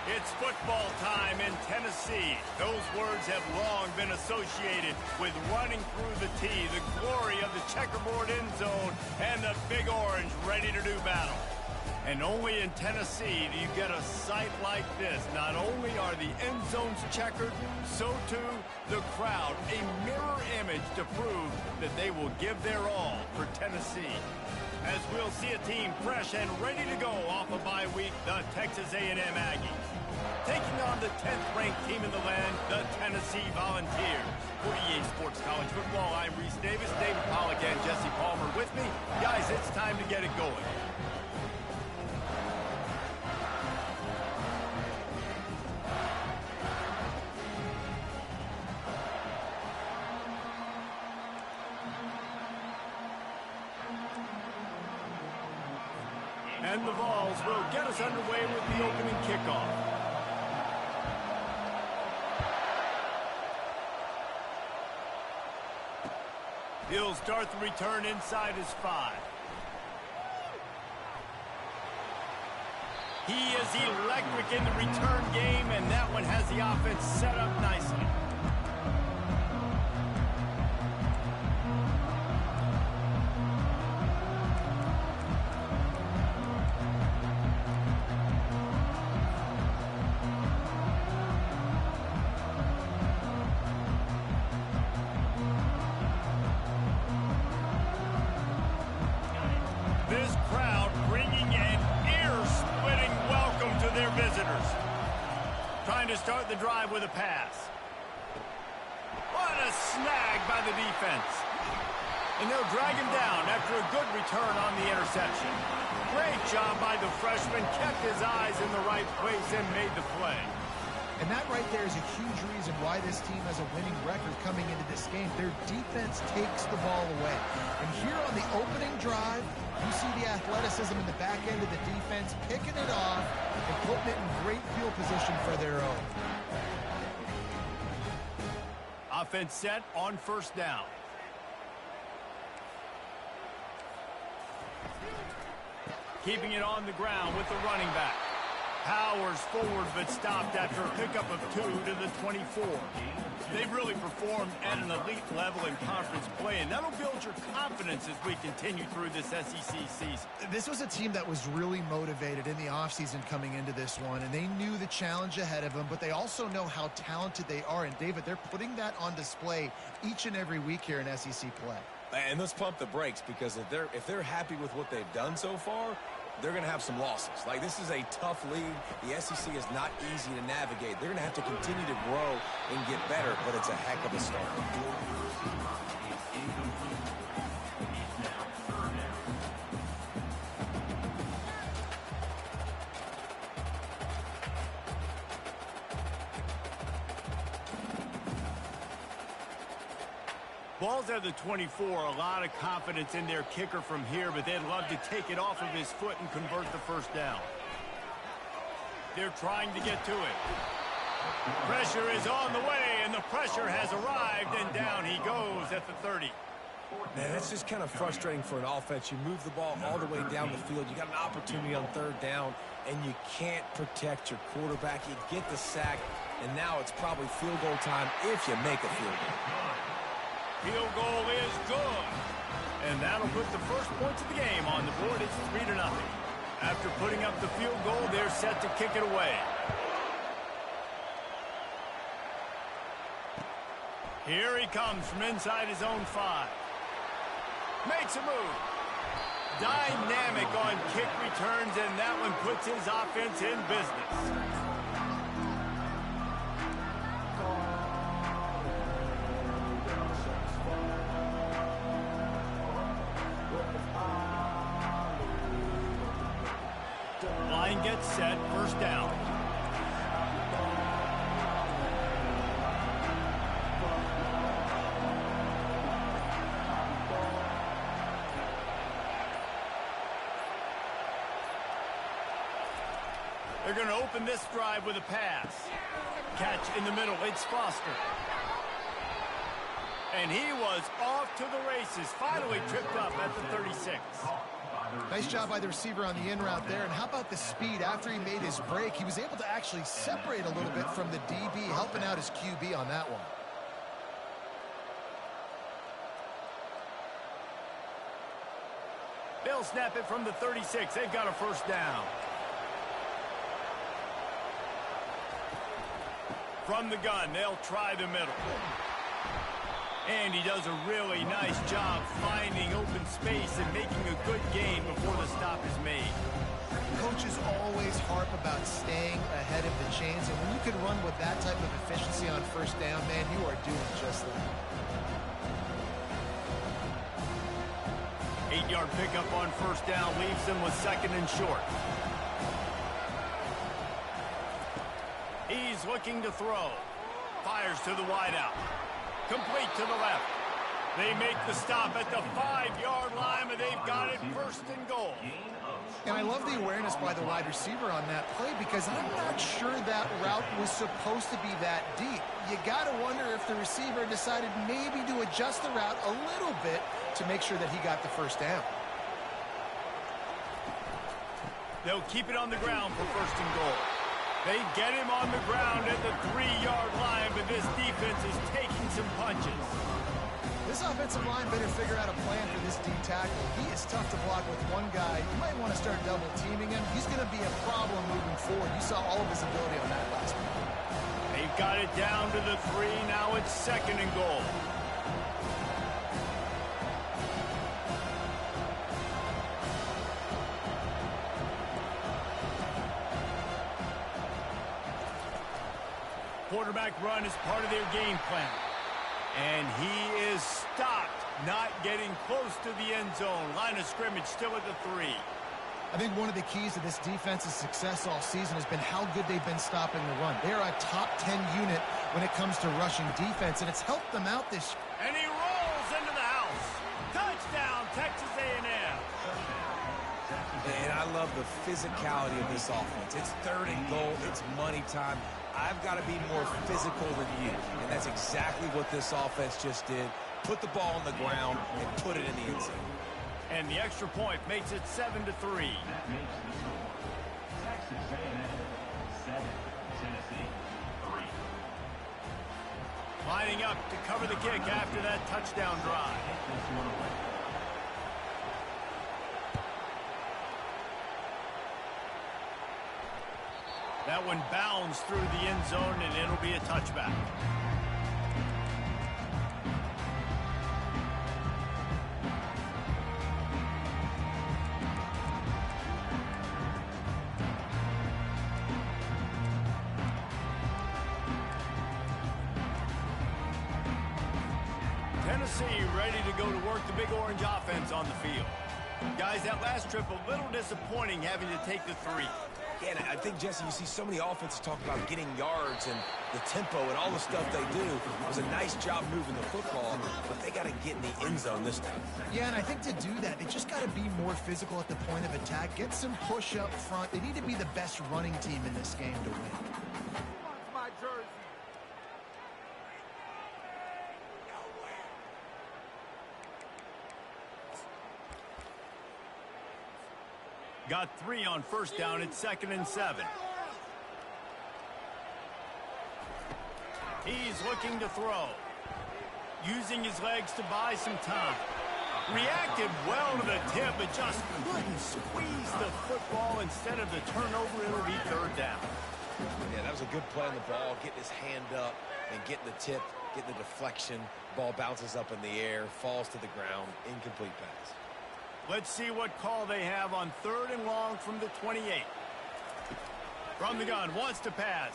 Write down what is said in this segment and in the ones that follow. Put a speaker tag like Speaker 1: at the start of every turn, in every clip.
Speaker 1: It's football time in Tennessee. Those words have long been associated with running through the tee, the glory of the checkerboard end zone, and the Big Orange ready to do battle. And only in Tennessee do you get a sight like this. Not only are the end zones checkered, so too the crowd, a mirror image to prove that they will give their all for Tennessee. As we'll see a team fresh and ready to go off a bye week, the Texas A&M Aggies. Taking on the 10th-ranked team in the land, the Tennessee Volunteers. For EA Sports College Football, I'm Reese Davis, David Pollack, and Jesse Palmer with me. Guys, it's time to get it going. And the Vols will get us underway with the opening kickoff. He'll start the return inside his 5. He is electric in the return game, and that one has the offense set up nicely. This crowd bringing an ear-splitting welcome to their visitors. Trying to start the drive with a pass. What a snag by the defense. And they'll drag him down after a good return on the interception. Great job by the freshman. Kept his eyes in the right place and made the play.
Speaker 2: And that right there is a huge reason why this team has a winning record coming into this game. Their defense takes the ball away. And here on the opening drive, you see the athleticism in the back end of the defense, picking it off and putting it in great field position for their own.
Speaker 1: Offense set on first down. Keeping it on the ground with the running back. Powers forward, but stopped after a pickup of 2 to the 24. They've really performed at an elite level in conference play, and that'll build your confidence as we continue through this SEC season.
Speaker 2: This was a team that was really motivated in the offseason coming into this one, and they knew the challenge ahead of them, but they also know how talented they are. And, David, they're putting that on display each and every week here in SEC play.
Speaker 3: And let's pump the brakes, because if they're happy with what they've done so far, they're going to have some losses. Like, this is a tough league. The SEC is not easy to navigate. They're going to have to continue to grow and get better, but it's a heck of a start.
Speaker 1: Ball's at the 24, a lot of confidence in their kicker from here, but they'd love to take it off of his foot and convert the first down. They're trying to get to it. Pressure is on the way, and the pressure has arrived, and down he goes at the 30.
Speaker 3: Man, that's just kind of frustrating for an offense. You move the ball all the way down the field. You got an opportunity on third down, and you can't protect your quarterback. You get the sack, and now it's probably field goal time if you make a field goal.
Speaker 1: Field goal is good. And that'll put the first points of the game on the board. It's 3-0. After putting up the field goal, they're set to kick it away. Here he comes from inside his own 5. Makes a move. Dynamic on kick returns, and that one puts his offense in business. Line gets set, first down. They're going to open this drive with a pass. Catch in the middle, it's Foster. And he was off to the races, finally tripped up at the 36.
Speaker 2: Nice job by the receiver on the in route there. And how about the speed? After he made his break, he was able to actually separate a little bit from the DB, helping out his QB on that one.
Speaker 1: They'll snap it from the 36. They've got a first down. From the gun, they'll try the middle. And he does a really nice job finding open space and making a good gain before the stop is made.
Speaker 2: Coaches always harp about staying ahead of the chains, and when you can run with that type of efficiency on first down, man, you are doing just that.
Speaker 1: 8-yard pickup on first down leaves them with second and short. He's looking to throw. Fires to the wideout. Complete to the left. They make the stop at the 5-yard line, and they've got it first and goal.
Speaker 2: And I love the awareness by the wide receiver on that play, because I'm not sure that route was supposed to be that deep. You got to wonder if the receiver decided maybe to adjust the route a little bit to make sure that he got the first down.
Speaker 1: They'll keep it on the ground for first and goal. They get him on the ground at the 3-yard line, but this defense is taking some punches.
Speaker 2: This offensive line better figure out a plan for this D tackle. He is tough to block with one guy. You might want to start double teaming him. He's going to be a problem moving forward. You saw all of his ability on that last one.
Speaker 1: They've got it down to the 3. Now it's second and goal. Quarterback run is part of their game plan. And he is stopped, not getting close to the end zone. Line of scrimmage still at the 3.
Speaker 2: I think one of the keys to this defense's success all season has been how good they've been stopping the run. They're a top 10 unit when it comes to rushing defense, and it's helped them out this year.
Speaker 1: And he rolls into the house. Touchdown, Texas A&M.
Speaker 3: And I love the physicality of this offense. It's third and goal. It's money time. I've got to be more physical than you. And that's exactly what this offense just did. Put the ball on the ground and put it in the end zone.
Speaker 1: And the extra point makes it 7-3.
Speaker 4: Texas A&M 7, Tennessee 3.
Speaker 1: Lining up to cover the kick after that touchdown drive. That one bounds through the end zone, and it'll be a touchback. Tennessee ready to go to work the Big Orange offense on the field. Guys, that last trip a little disappointing having to take the 3.
Speaker 3: Yeah, and I think, Jesse, you see so many offenses talk about getting yards and the tempo and all the stuff they do. It was a nice job moving the football, but they got to get in the end zone this time.
Speaker 2: Yeah, and I think to do that, they just got to be more physical at the point of attack, get some push up front. They need to be the best running team in this game to win.
Speaker 1: My jersey. Got 3 on first down. It's 2nd and 7. He's looking to throw. Using his legs to buy some time. Reacted well to the tip, but just couldn't squeeze the football. Instead of the turnover, it'll be 3rd down.
Speaker 3: Yeah, that was a good play on the ball, getting his hand up and getting the tip, getting the deflection. Ball bounces up in the air, falls to the ground, incomplete pass.
Speaker 1: Let's see what call they have on 3rd and long from the 28. From the gun, wants to pass.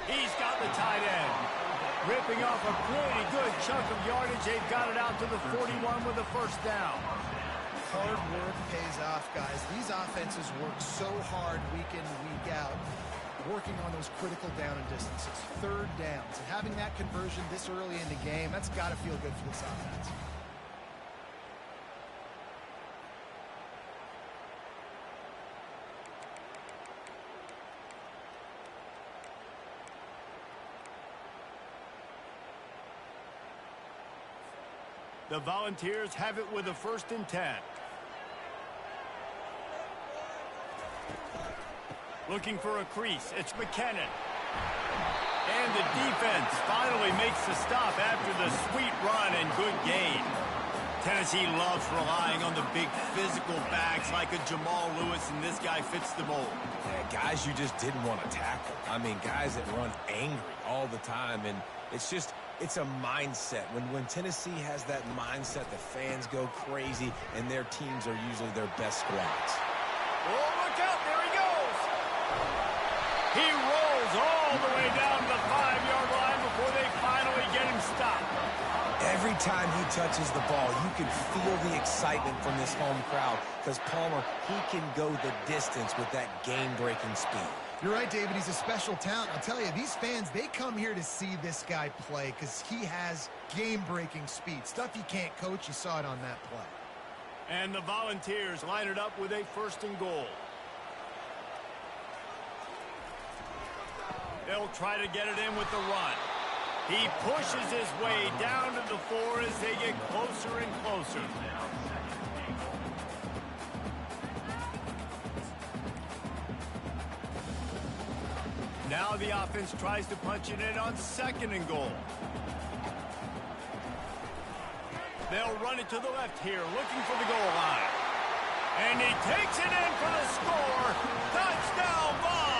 Speaker 1: He's got the tight end. Ripping off a pretty good chunk of yardage. They've got it out to the 41 with a first down.
Speaker 2: Hard work pays off, guys. These offenses work so hard week in, week out, working on those critical down and distances. 3rd downs. And having that conversion this early in the game, that's got to feel good for this offense.
Speaker 1: The Volunteers have it with a 1st and 10. Looking for a crease. It's McKinnon. And the defense finally makes the stop after the sweet run and good gain. Tennessee loves relying on the big physical backs like a Jamal Lewis, and this guy fits the mold.
Speaker 3: Yeah, guys you just didn't want to tackle. I mean, guys that run angry all the time, and it's a mindset. When Tennessee has that mindset, the fans go crazy, and their teams are usually their best squads.
Speaker 1: Oh, look out, there he goes! He rolls all the way down to the 5-yard line before they finally get him stopped.
Speaker 3: Every time he touches the ball, you can feel the excitement from this home crowd because Palmer, he can go the distance with that game-breaking speed.
Speaker 2: You're right, David. He's a special talent. I'll tell you, these fans, they come here to see this guy play because he has game-breaking speed. Stuff you can't coach. You saw it on that play.
Speaker 1: And the Volunteers line it up with a 1st and goal. They'll try to get it in with the run. He pushes his way down to the 4 as they get closer and closer. Now the offense tries to punch it in on 2nd and goal. They'll run it to the left here, looking for the goal line. And he takes it in for the score. Touchdown ball!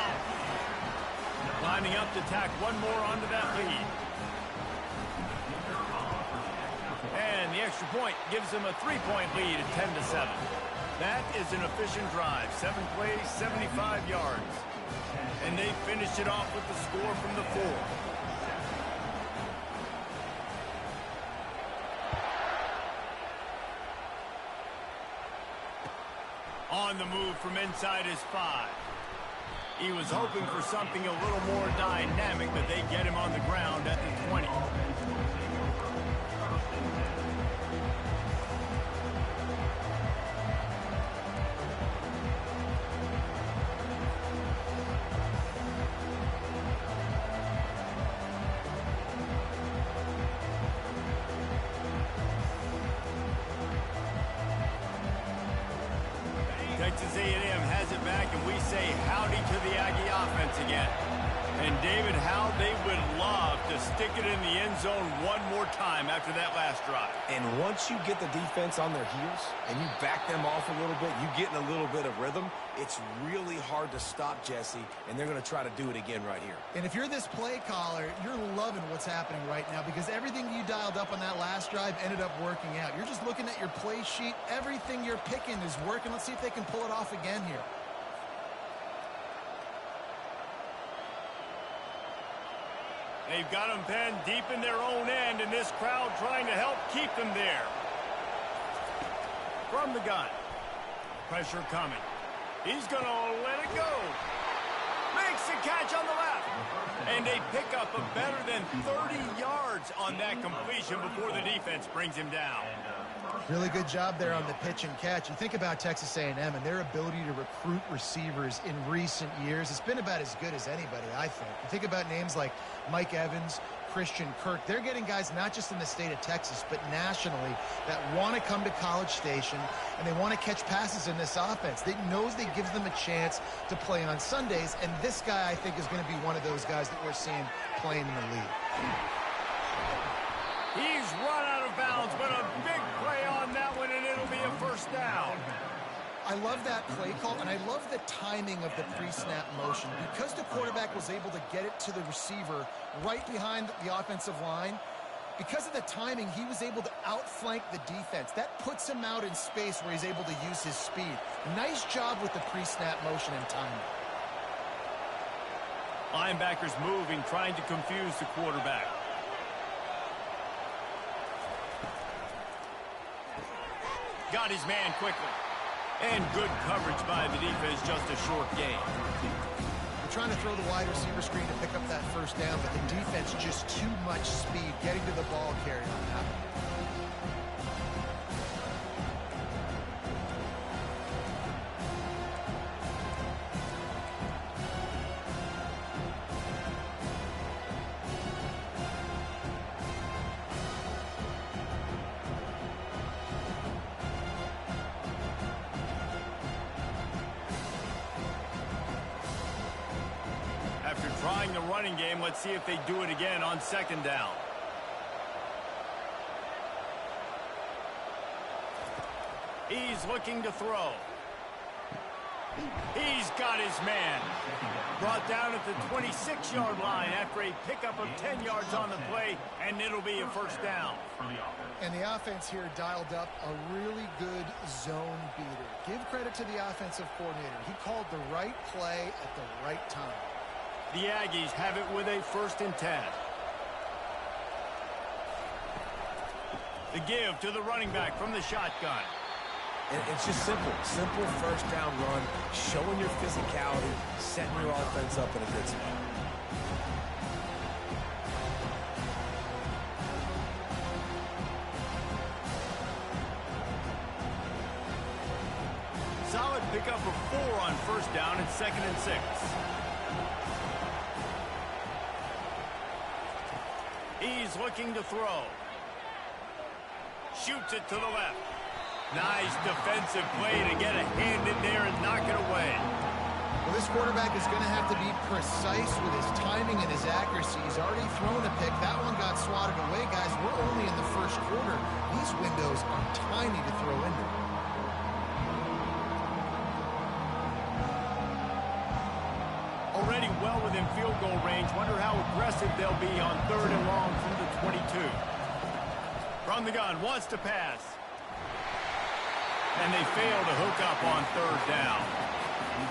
Speaker 1: Lining up to tack one more onto that lead. And the extra point gives them a 3-point lead at 10-7. That is an efficient drive. 7 plays, 75 yards. And they finished it off with the score from the 4. On the move from inside his 5. He was hoping for something a little more dynamic, but they get him on the ground at the 20. Texas A&M has it back, and we say howdy to the Aggie offense again. And David, how they would love to stick it in the end zone one more time after that last drive.
Speaker 3: And once you get the defense on their heels and you back them off a little bit, you get in a little bit of rhythm, it's really hard to stop, Jesse, and they're going to try to do it again right here.
Speaker 2: And if you're this play caller, you're loving what's happening right now because everything you dialed up on that last drive ended up working out. You're just looking at your play sheet. Everything you're picking is working. Let's see if they can pull it off again here.
Speaker 1: They've got them penned deep in their own end, and this crowd trying to help keep them there. From the gun. Pressure coming. He's going to let it go. Makes the catch on the left. And they pick up a better than 30 yards on that completion before the defense brings him down.
Speaker 2: Really good job there on the pitch and catch. You think about Texas A&M and their ability to recruit receivers in recent years. It's been about as good as anybody, I think. You think about names like Mike Evans, Christian Kirk. They're getting guys not just in the state of Texas, but nationally that want to come to College Station and they want to catch passes in this offense. They knows they gives them a chance to play on Sundays, and this guy, I think, is going to be one of those guys that we're seeing playing in the league.
Speaker 1: He's run out of bounds, but a big play on that one, and it'll be a 1st down.
Speaker 2: I love that play call, and I love the timing of the pre-snap motion. Because the quarterback was able to get it to the receiver right behind the offensive line, because of the timing, he was able to outflank the defense. That puts him out in space where he's able to use his speed. Nice job with the pre-snap motion and timing.
Speaker 1: Linebackers moving, trying to confuse the quarterback. Got his man quickly. And good coverage by the defense, just a short gain.
Speaker 2: They're trying to throw the wide receiver screen to pick up that 1st down, but the defense just too much speed getting to the ball carrier on that one.
Speaker 1: trying the running game. Let's see if they do it again on second down. He's looking to throw. He's got his man. Brought down at the 26-yard line after a pickup of 10 yards on the play, and it'll be a first down.
Speaker 2: And the offense here dialed up a really good zone beater. Give credit to the offensive coordinator. He called the right play at the right time.
Speaker 1: The Aggies have it with a 1st and 10. The give to the running back from the shotgun.
Speaker 3: It's just simple first down run, showing your physicality, setting your offense up in a good spot.
Speaker 1: Solid pickup of 4 on first down and 2nd and 6. He's looking to throw. Shoots it to the left. Nice defensive play to get a hand in there and knock it away.
Speaker 2: Well, this quarterback is going to have to be precise with his timing and his accuracy. He's already thrown a pick. That one got swatted away, guys. We're only in the first quarter. These windows are tiny to throw into.
Speaker 1: Already well within field goal range. Wonder how aggressive they'll be on 3rd and long from the 22. From the gun, wants to pass. And they fail to hook up on 3rd down.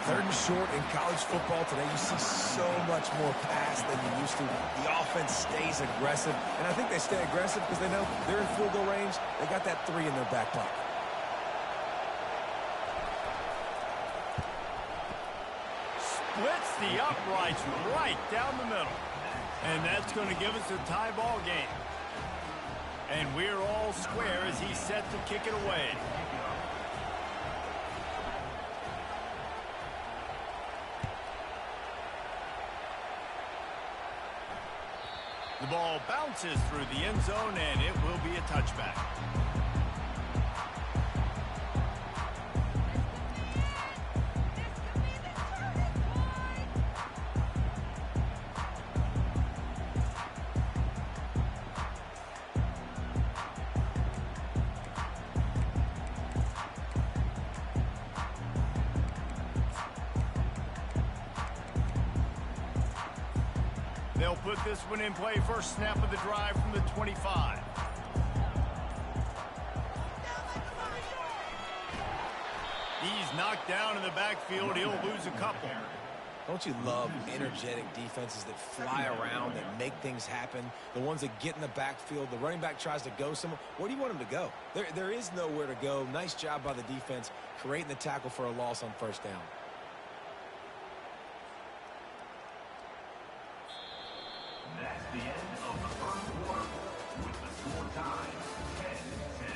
Speaker 3: 3rd and short in college football today, you see so much more pass than you used to. The offense stays aggressive, and I think they stay aggressive because they know they're in field goal range. They got that 3 in their back pocket.
Speaker 1: Splits the uprights right down the middle. And that's going to give us a tie ball game. And we're all square as he's set to kick it away. The ball bounces through the end zone, and it will be a touchback. They'll put this one in play. First snap of the drive from the 25. He's knocked down in the backfield. He'll lose a couple.
Speaker 3: Don't you love energetic defenses that fly around, that make things happen? The ones that get in the backfield. The running back tries to go somewhere. Where do you want him to go? There is nowhere to go. Nice job by the defense, creating the tackle for a loss on first down.
Speaker 4: That's the end of the first quarter with the score tied 10-10.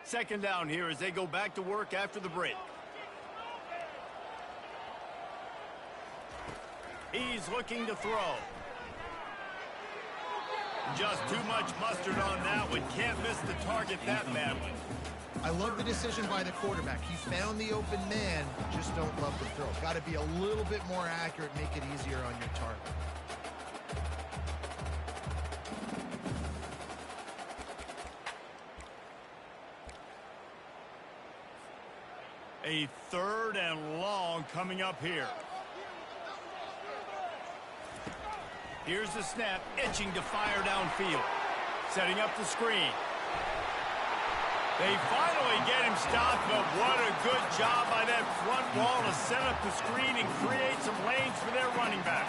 Speaker 1: Second down here as they go back to work after the break. He's looking to throw. Just too much mustard on that one. Can't miss the target that badly.
Speaker 2: I love the decision by the quarterback. He found the open man, just don't love the throw. Got to be a little bit more accurate, make it easier on your target.
Speaker 1: A 3rd and long coming up here. Here's the snap, itching to fire downfield. Setting up the screen. They finally get him stopped, but what a good job by that front wall to set up the screen and create some lanes for their running back.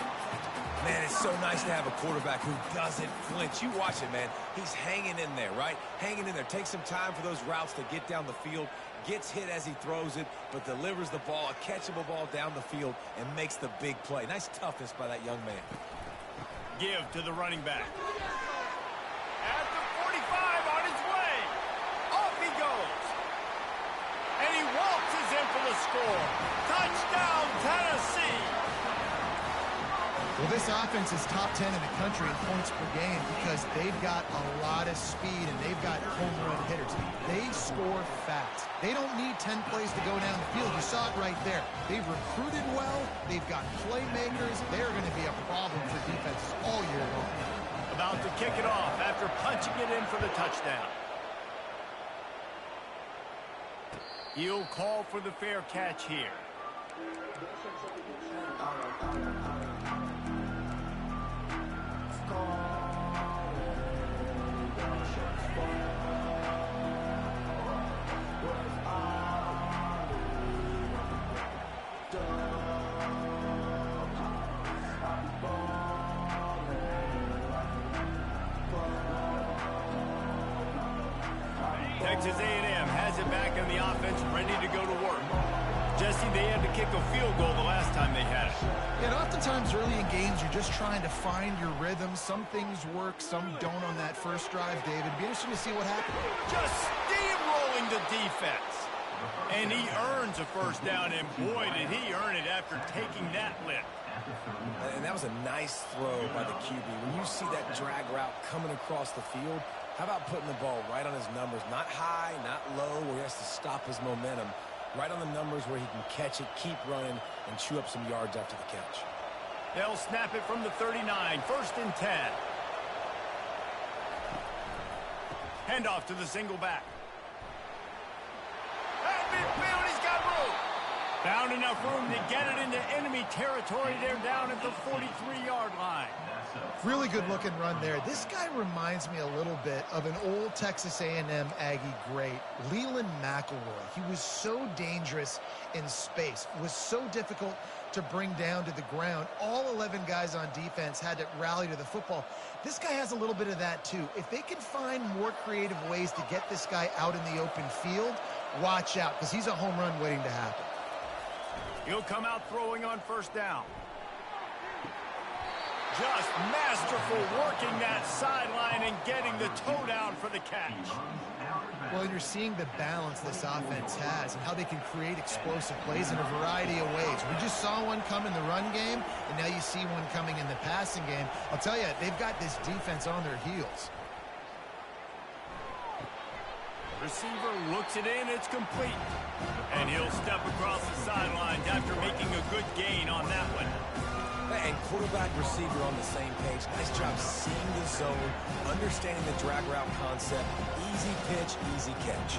Speaker 3: Man, it's so nice to have a quarterback who doesn't flinch. You watch it, man. He's hanging in there, right? Hanging in there. Takes some time for those routes to get down the field. Gets hit as he throws it, but delivers the ball, a catchable ball down the field, and makes the big play. Nice toughness by that young man.
Speaker 1: Give to the running back. At the 45, And he waltzes in for the score. Touchdown, Tennessee!
Speaker 2: Well, this offense is top 10 in the country in points per game because they've got a lot of speed and they've got home run hitters. They score fast. They don't need 10 plays to go down the field. You saw it right there. They've recruited well. They've got playmakers. They're going to be a problem for defenses all year long.
Speaker 1: About to kick it off after punching it in for the touchdown. He'll call for the fair catch here. Texas A&M has it back in the offense, ready to go to work. Jesse, they had to kick a field goal the last time they had it.
Speaker 2: And oftentimes early in games, you're just trying to find your rhythm. Some things work, some don't on that first drive, David. It'd be interesting to see what happens.
Speaker 1: Just steamrolling the defense. And he earns a first down, and boy, did he earn it after taking that lift.
Speaker 3: And that was a nice throw by the QB. When you see that drag route coming across the field, how about putting the ball right on his numbers? Not high, not low, where he has to stop his momentum. Right on the numbers where he can catch it, keep running, and chew up some yards after the catch.
Speaker 1: They'll snap it from the 39, 1st and 10. Handoff to the single back. At midfield, he's got room. Found enough room to get it into enemy territory. They're down at the 43-yard line.
Speaker 2: Really good-looking run there. This guy reminds me a little bit of an old Texas A&M Aggie great, Leland McElroy. He was so dangerous in space, was so difficult to bring down to the ground. All 11 guys on defense had to rally to the football. This guy has a little bit of that, too. If they can find more creative ways to get this guy out in the open field, watch out, because he's a home run waiting to happen.
Speaker 1: He'll come out throwing on 1st down. Just masterful working that sideline and getting the toe down for the catch.
Speaker 2: Well, you're seeing the balance this offense has and how they can create explosive plays in a variety of ways. We just saw one come in the run game, and now you see one coming in the passing game. I'll tell you, they've got this defense on their heels.
Speaker 1: Receiver looks it in, it's complete. And he'll step across the sidelines after making a good gain on that one.
Speaker 3: And quarterback, receiver on the same page. Nice job seeing the zone, understanding the drag route concept. Easy pitch, easy catch.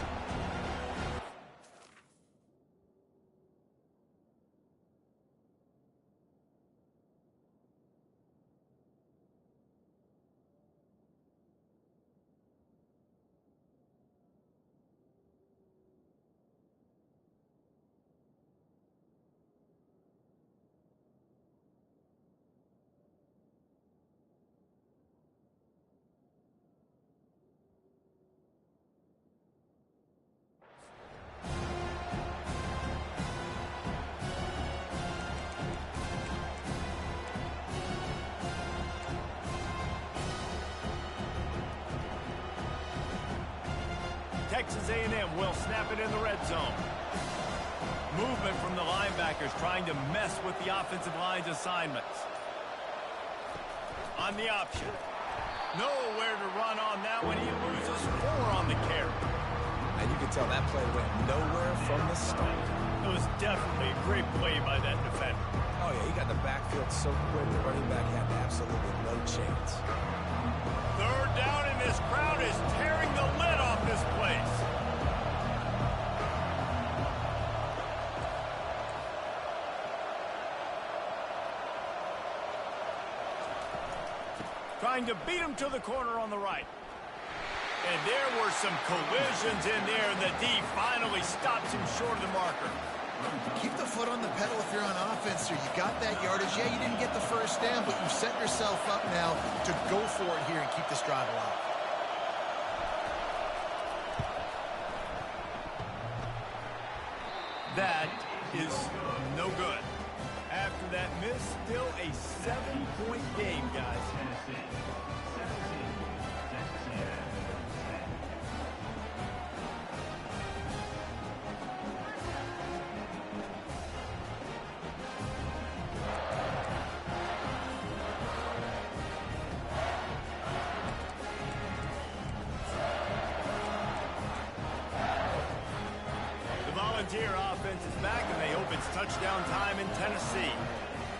Speaker 1: Texas A&M will snap it in the red zone. Movement from the linebackers trying to mess with the offensive line's assignments. On the option. Nowhere to run on that one. He loses 4 on the carry.
Speaker 3: And you can tell that play went nowhere from the start.
Speaker 1: It was definitely a great play by that defender.
Speaker 3: Oh, yeah, he got the backfield so quick the running back had absolutely no chance.
Speaker 1: 3rd down, and this crowd is tearing the lid off this place. Trying to beat him to the corner on the right. And there were some collisions in there, and the D finally stops him short of the marker.
Speaker 2: Keep the foot on the pedal if you're on offense here. You got that yardage. Yeah, you didn't get the first down, but you set yourself up now to go for it here and keep this drive alive.
Speaker 1: That is no good. After that miss, still a 7-point game, guys. Frontier offense is back, and they hope it's touchdown time in Tennessee.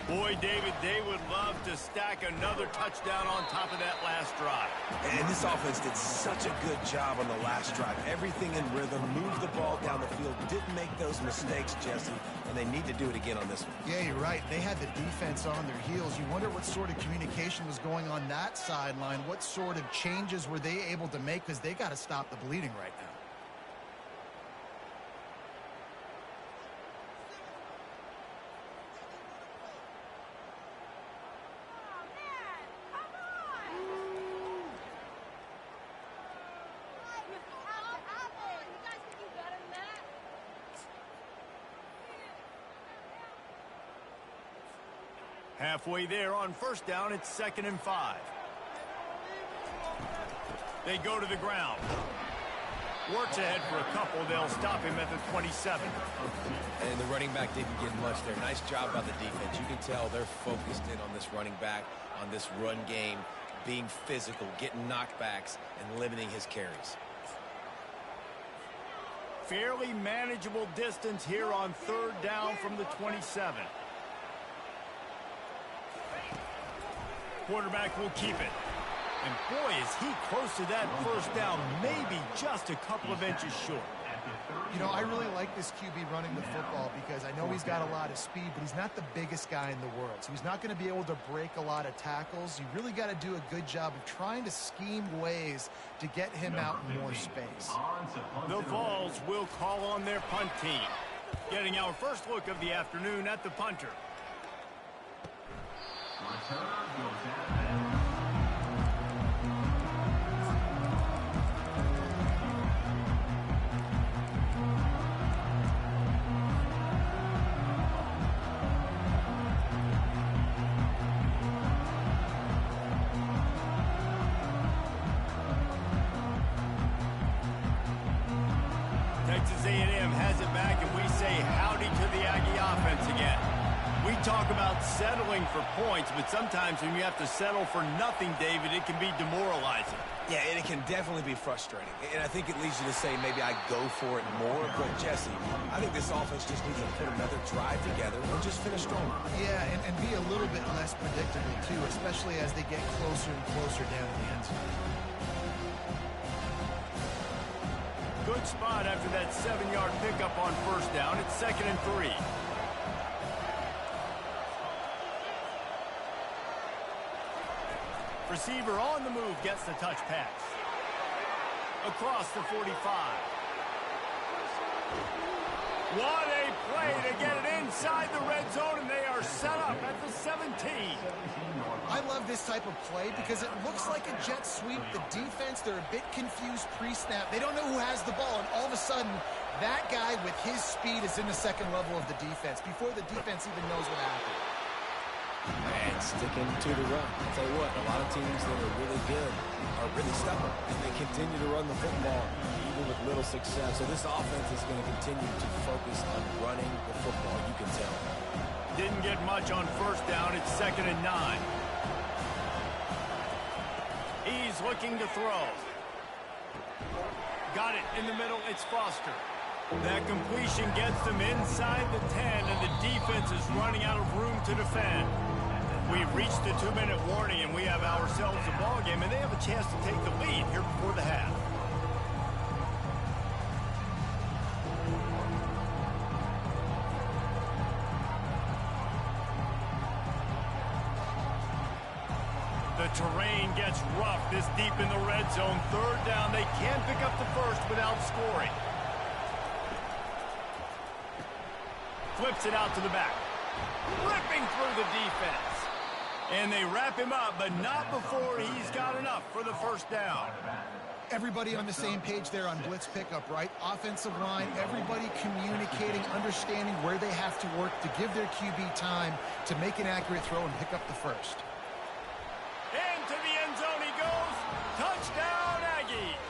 Speaker 1: Boy, David, they would love to stack another touchdown on top of that last drive.
Speaker 3: And this offense did such a good job on the last drive. Everything in rhythm, moved the ball down the field, didn't make those mistakes, Jesse, and they need to do it again on this one.
Speaker 2: Yeah, you're right. They had the defense on their heels. You wonder what sort of communication was going on that sideline. What sort of changes were they able to make, because they got to stop the bleeding right now.
Speaker 1: Halfway there on first down, it's 2nd and 5. They go to the ground. Works ahead for a couple. They'll stop him at the 27.
Speaker 3: And the running back didn't get much there. Nice job by the defense. You can tell they're focused in on this running back, on this run game, being physical, getting knockbacks, and limiting his carries.
Speaker 1: Fairly manageable distance here on 3rd down from the 27. Quarterback will keep it. And boy, is he close to that first down, maybe just a couple of inches short.
Speaker 2: You know, I really like this QB running the football, because I know he's got a lot of speed, but he's not the biggest guy in the world. So he's not going to be able to break a lot of tackles. You really got to do a good job of trying to scheme ways to get him out in more space.
Speaker 1: The Vols will call on their punt team. Getting our first look of the afternoon at the punter. Texas A&M has it back, and we say howdy to the Aggie offense again. We talk about settling for points, but sometimes when you have to settle for nothing, David, it can be demoralizing.
Speaker 3: Yeah, and it can definitely be frustrating. And I think it leads you to say maybe I go for it more. But, Jesse, I think this offense just needs to put another drive together and just finish strong.
Speaker 2: Yeah, and be a little bit less predictable, too, especially as they get closer and closer down the end zone.
Speaker 1: Good spot after that 7-yard pickup on first down. It's 2nd and 3. Receiver on the move gets the touch pass. Across the 45. What a play to get it inside the red zone, and they are set up at the 17.
Speaker 2: I love this type of play because it looks like a jet sweep. The defense, they're a bit confused pre-snap. They don't know who has the ball, and all of a sudden, that guy with his speed is in the second level of the defense before the defense even knows what happened.
Speaker 3: And sticking to the run. I'll tell you what, a lot of teams that are really good are really stubborn, and they continue to run the football even with little success. So this offense is going to continue to focus on running the football, you can tell.
Speaker 1: Didn't get much on first down. It's 2nd and 9. He's looking to throw. Got it in the middle. It's Foster. That completion gets them inside the 10, and the defense is running out of room to defend. We've reached the 2-minute warning, and we have ourselves a ball game, and they have a chance to take the lead here before the half. The terrain gets rough this deep in the red zone. 3rd down. They can't pick up the first without scoring. Flips it out to the back. Ripping through the defense. And they wrap him up, but not before he's got enough for the first down.
Speaker 2: Everybody on the same page there on blitz pickup, right? Offensive line, everybody communicating, understanding where they have to work to give their QB time to make an accurate throw and pick up the first.
Speaker 1: Into the end zone he goes. Touchdown, Aggies.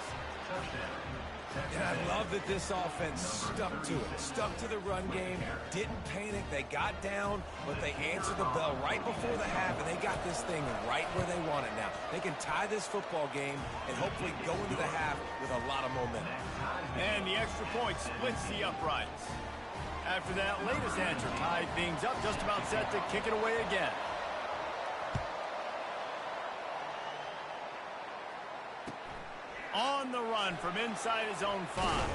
Speaker 3: And I love that this offense stuck to it, stuck to the run game, didn't panic. They got down, but they answered the bell right before the half, and they got this thing right where they want it now. They can tie this football game and hopefully go into the half with a lot of momentum.
Speaker 1: And the extra point splits the uprights. After that latest answer tied things up, just about set to kick it away again. On the run from inside his own 5.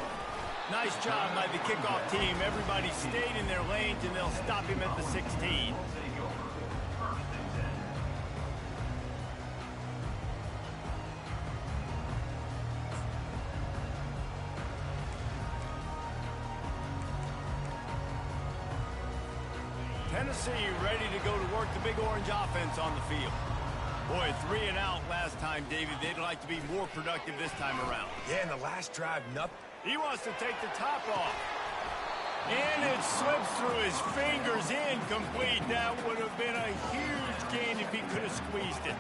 Speaker 1: Nice job by the kickoff team. Everybody stayed in their lanes, and they'll stop him at the 16. Tennessee ready to go to work the Big Orange offense on the field. Boy, 3 and out last time, David. They'd like to be more productive this time around.
Speaker 3: Yeah, in the last drive, nothing.
Speaker 1: He wants to take the top off. And it slips through his fingers, incomplete. That would have been a huge gain if he could have squeezed it.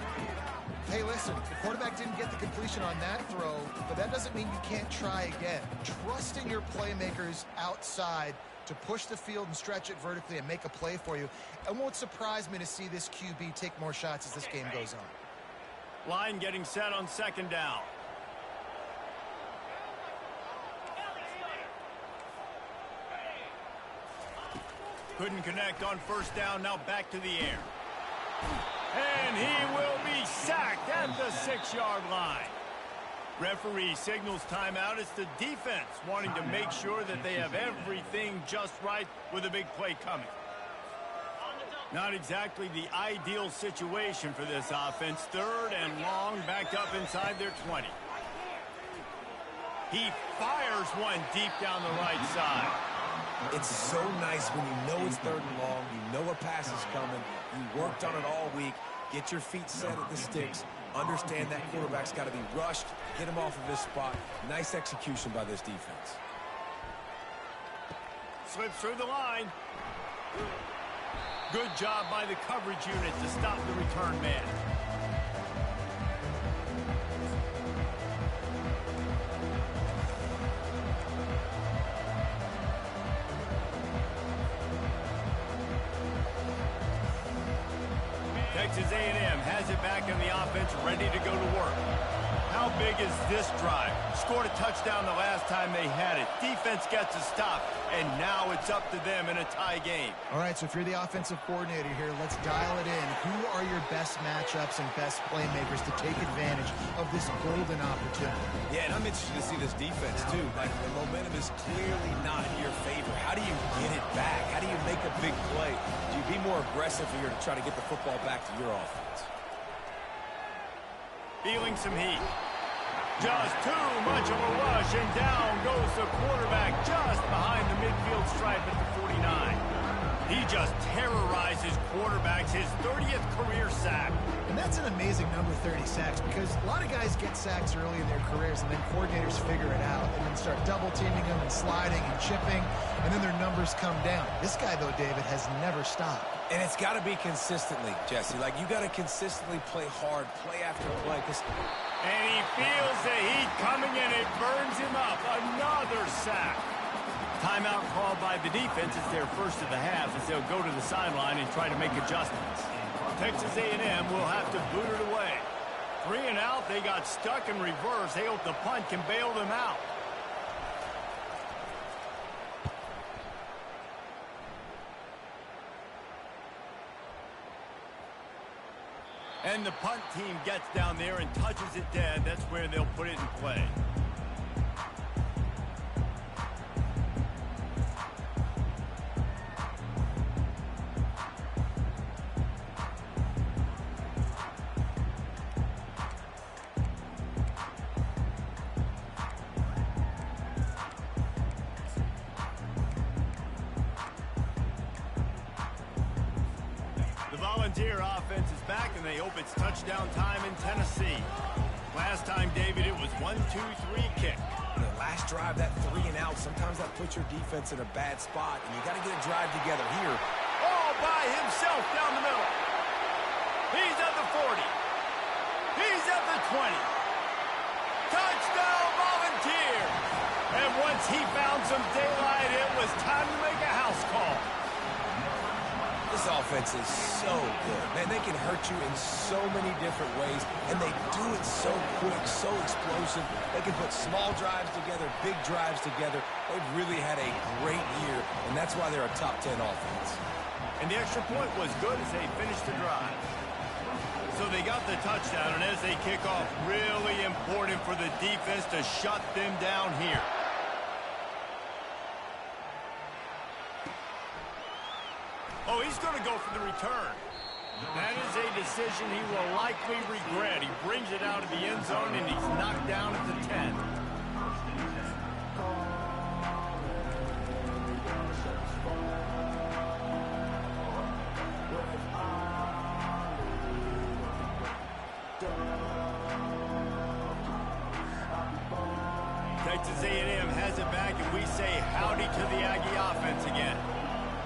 Speaker 2: Hey, listen, the quarterback didn't get the completion on that throw, but that doesn't mean you can't try again. Trust in your playmakers outside to push the field and stretch it vertically and make a play for you. It won't surprise me to see this QB take more shots as this game goes on.
Speaker 1: Line getting set on 2nd down. Couldn't connect on 1st down, now back to the air. And he will be sacked at the 6-yard line. Referee signals timeout. It's the defense wanting to make sure that they have everything just right with a big play coming. Not exactly the ideal situation for this offense. 3rd and long, backed up inside their 20. He fires one deep down the right side.
Speaker 3: It's so nice when you know it's 3rd and long, you know a pass is coming, you worked on it all week, get your feet set at the sticks, understand that quarterback's got to be rushed, get him off of his spot. Nice execution by this defense.
Speaker 1: Slips through the line. Good job by the coverage unit to stop the return man. Texas A&M has it back in the offense, ready to go to work. How big is this drive? Scored a touchdown the last time they had it. Defense gets a stop, and now it's up to them in a tie game.
Speaker 2: All right, so if you're the offensive coordinator here, let's dial it in. Who are your best matchups and best playmakers to take advantage of this golden opportunity?
Speaker 3: Yeah, and I'm interested to see this defense, too. Like, the momentum is clearly not in your favor. How do you get it back? How do you make a big play? Do you be more aggressive here to try to get the football back to your offense?
Speaker 1: Feeling some heat. Just too much of a rush, and down goes the quarterback just behind the midfield stripe at the 49. He just terrorizes quarterbacks, his 30th career sack.
Speaker 2: And that's an amazing number, 30 sacks, because a lot of guys get sacks early in their careers, and then coordinators figure it out and then start double-teaming them and sliding and chipping, and then their numbers come down. This guy, though, David, has never stopped.
Speaker 3: And it's got to be consistently, Jesse. Like, you got to consistently play hard, play after play.
Speaker 1: And he feels the heat coming, and it burns him up. Another sack. Timeout called by the defense. It's their first of the half as they'll go to the sideline and try to make adjustments. Texas A&M will have to boot it away. 3 and out. They got stuck in reverse. They hope the punt can bail them out. And the punt team gets down there and touches it dead. That's where they'll put it in play. Volunteer offense is back, and they hope it's touchdown time in Tennessee. Last time, David, it was 1-2-3 kick.
Speaker 3: The last drive, that 3 and out, sometimes that puts your defense in a bad spot, and you got to get a drive together here.
Speaker 1: All by himself down the middle. He's at the 40. He's at the 20. Touchdown, Volunteers! once he found some daylight, it was time to make a house call.
Speaker 3: This offense is so good. Man, they can hurt you in so many different ways, and they do it so quick, so explosive. They can put small drives together, big drives together. They've really had a great year, and that's why they're a top 10 offense.
Speaker 1: And the extra point was good as they finished the drive. So they got the touchdown, and as they kick off, really important for the defense to shut them down here. Oh, he's going to go for the return. That is a decision he will likely regret. He brings it out of the end zone, and he's knocked down at the 10. Texas A&M has it back, and we say howdy to the Aggie offense again.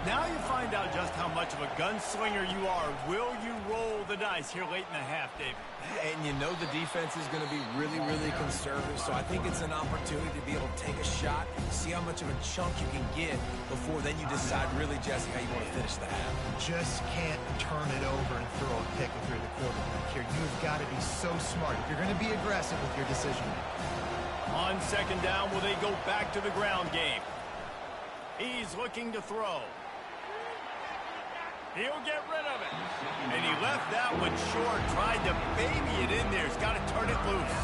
Speaker 1: Now you find out just how much of a gunslinger you are. Will you roll the dice here late in the half, David?
Speaker 3: And you know the defense is going to be really, really conservative, so I think it's an opportunity to be able to take a shot, see how much of a chunk you can get before then you decide really, Jesse, how you want to finish the half.
Speaker 2: Just can't turn it over and throw a pick if you're the quarterback here. You've got to be so smart if you're going to be aggressive with your decision.
Speaker 1: On second down, will they go back to the ground game? He's looking to throw. He'll get rid of it. And he left that one short, tried to baby it in there. He's got to turn it loose.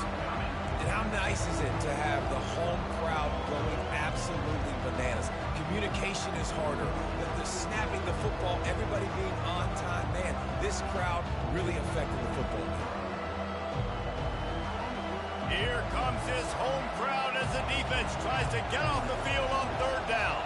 Speaker 3: And how nice is it to have the home crowd going absolutely bananas? Communication is harder. The snapping the football, everybody being on time. Man, this crowd really affected the football game.
Speaker 1: Here comes his home crowd as the defense tries to get off the field on third down.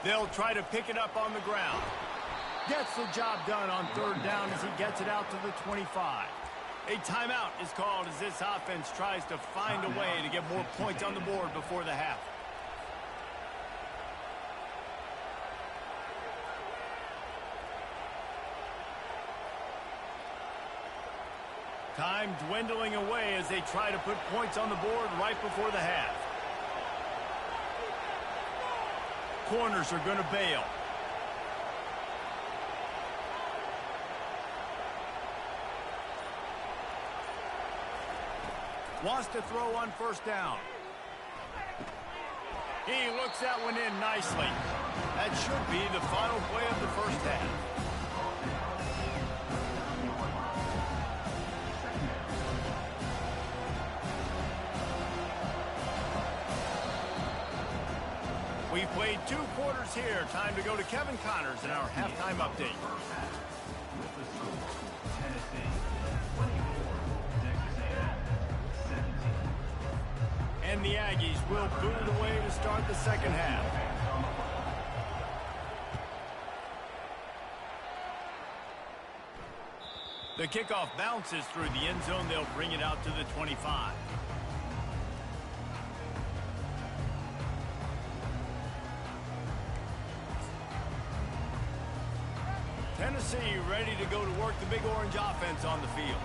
Speaker 1: They'll try to pick it up on the ground. Gets the job done on third down as he gets it out to the 25. A timeout is called as this offense tries to find a way to get more points on the board before the half. Time dwindling away as they try to put points on the board right before the half. Corners are going to bail. Wants to throw on first down. He looks that one in nicely. That should be the final play of the first half. We've played 2 quarters here. Time to go to Kevin Connors in our halftime update. And the Aggies will boot it away to start the second half. The kickoff bounces through the end zone. They'll bring it out to the 25. Tennessee ready to go to work the Big Orange offense on the field.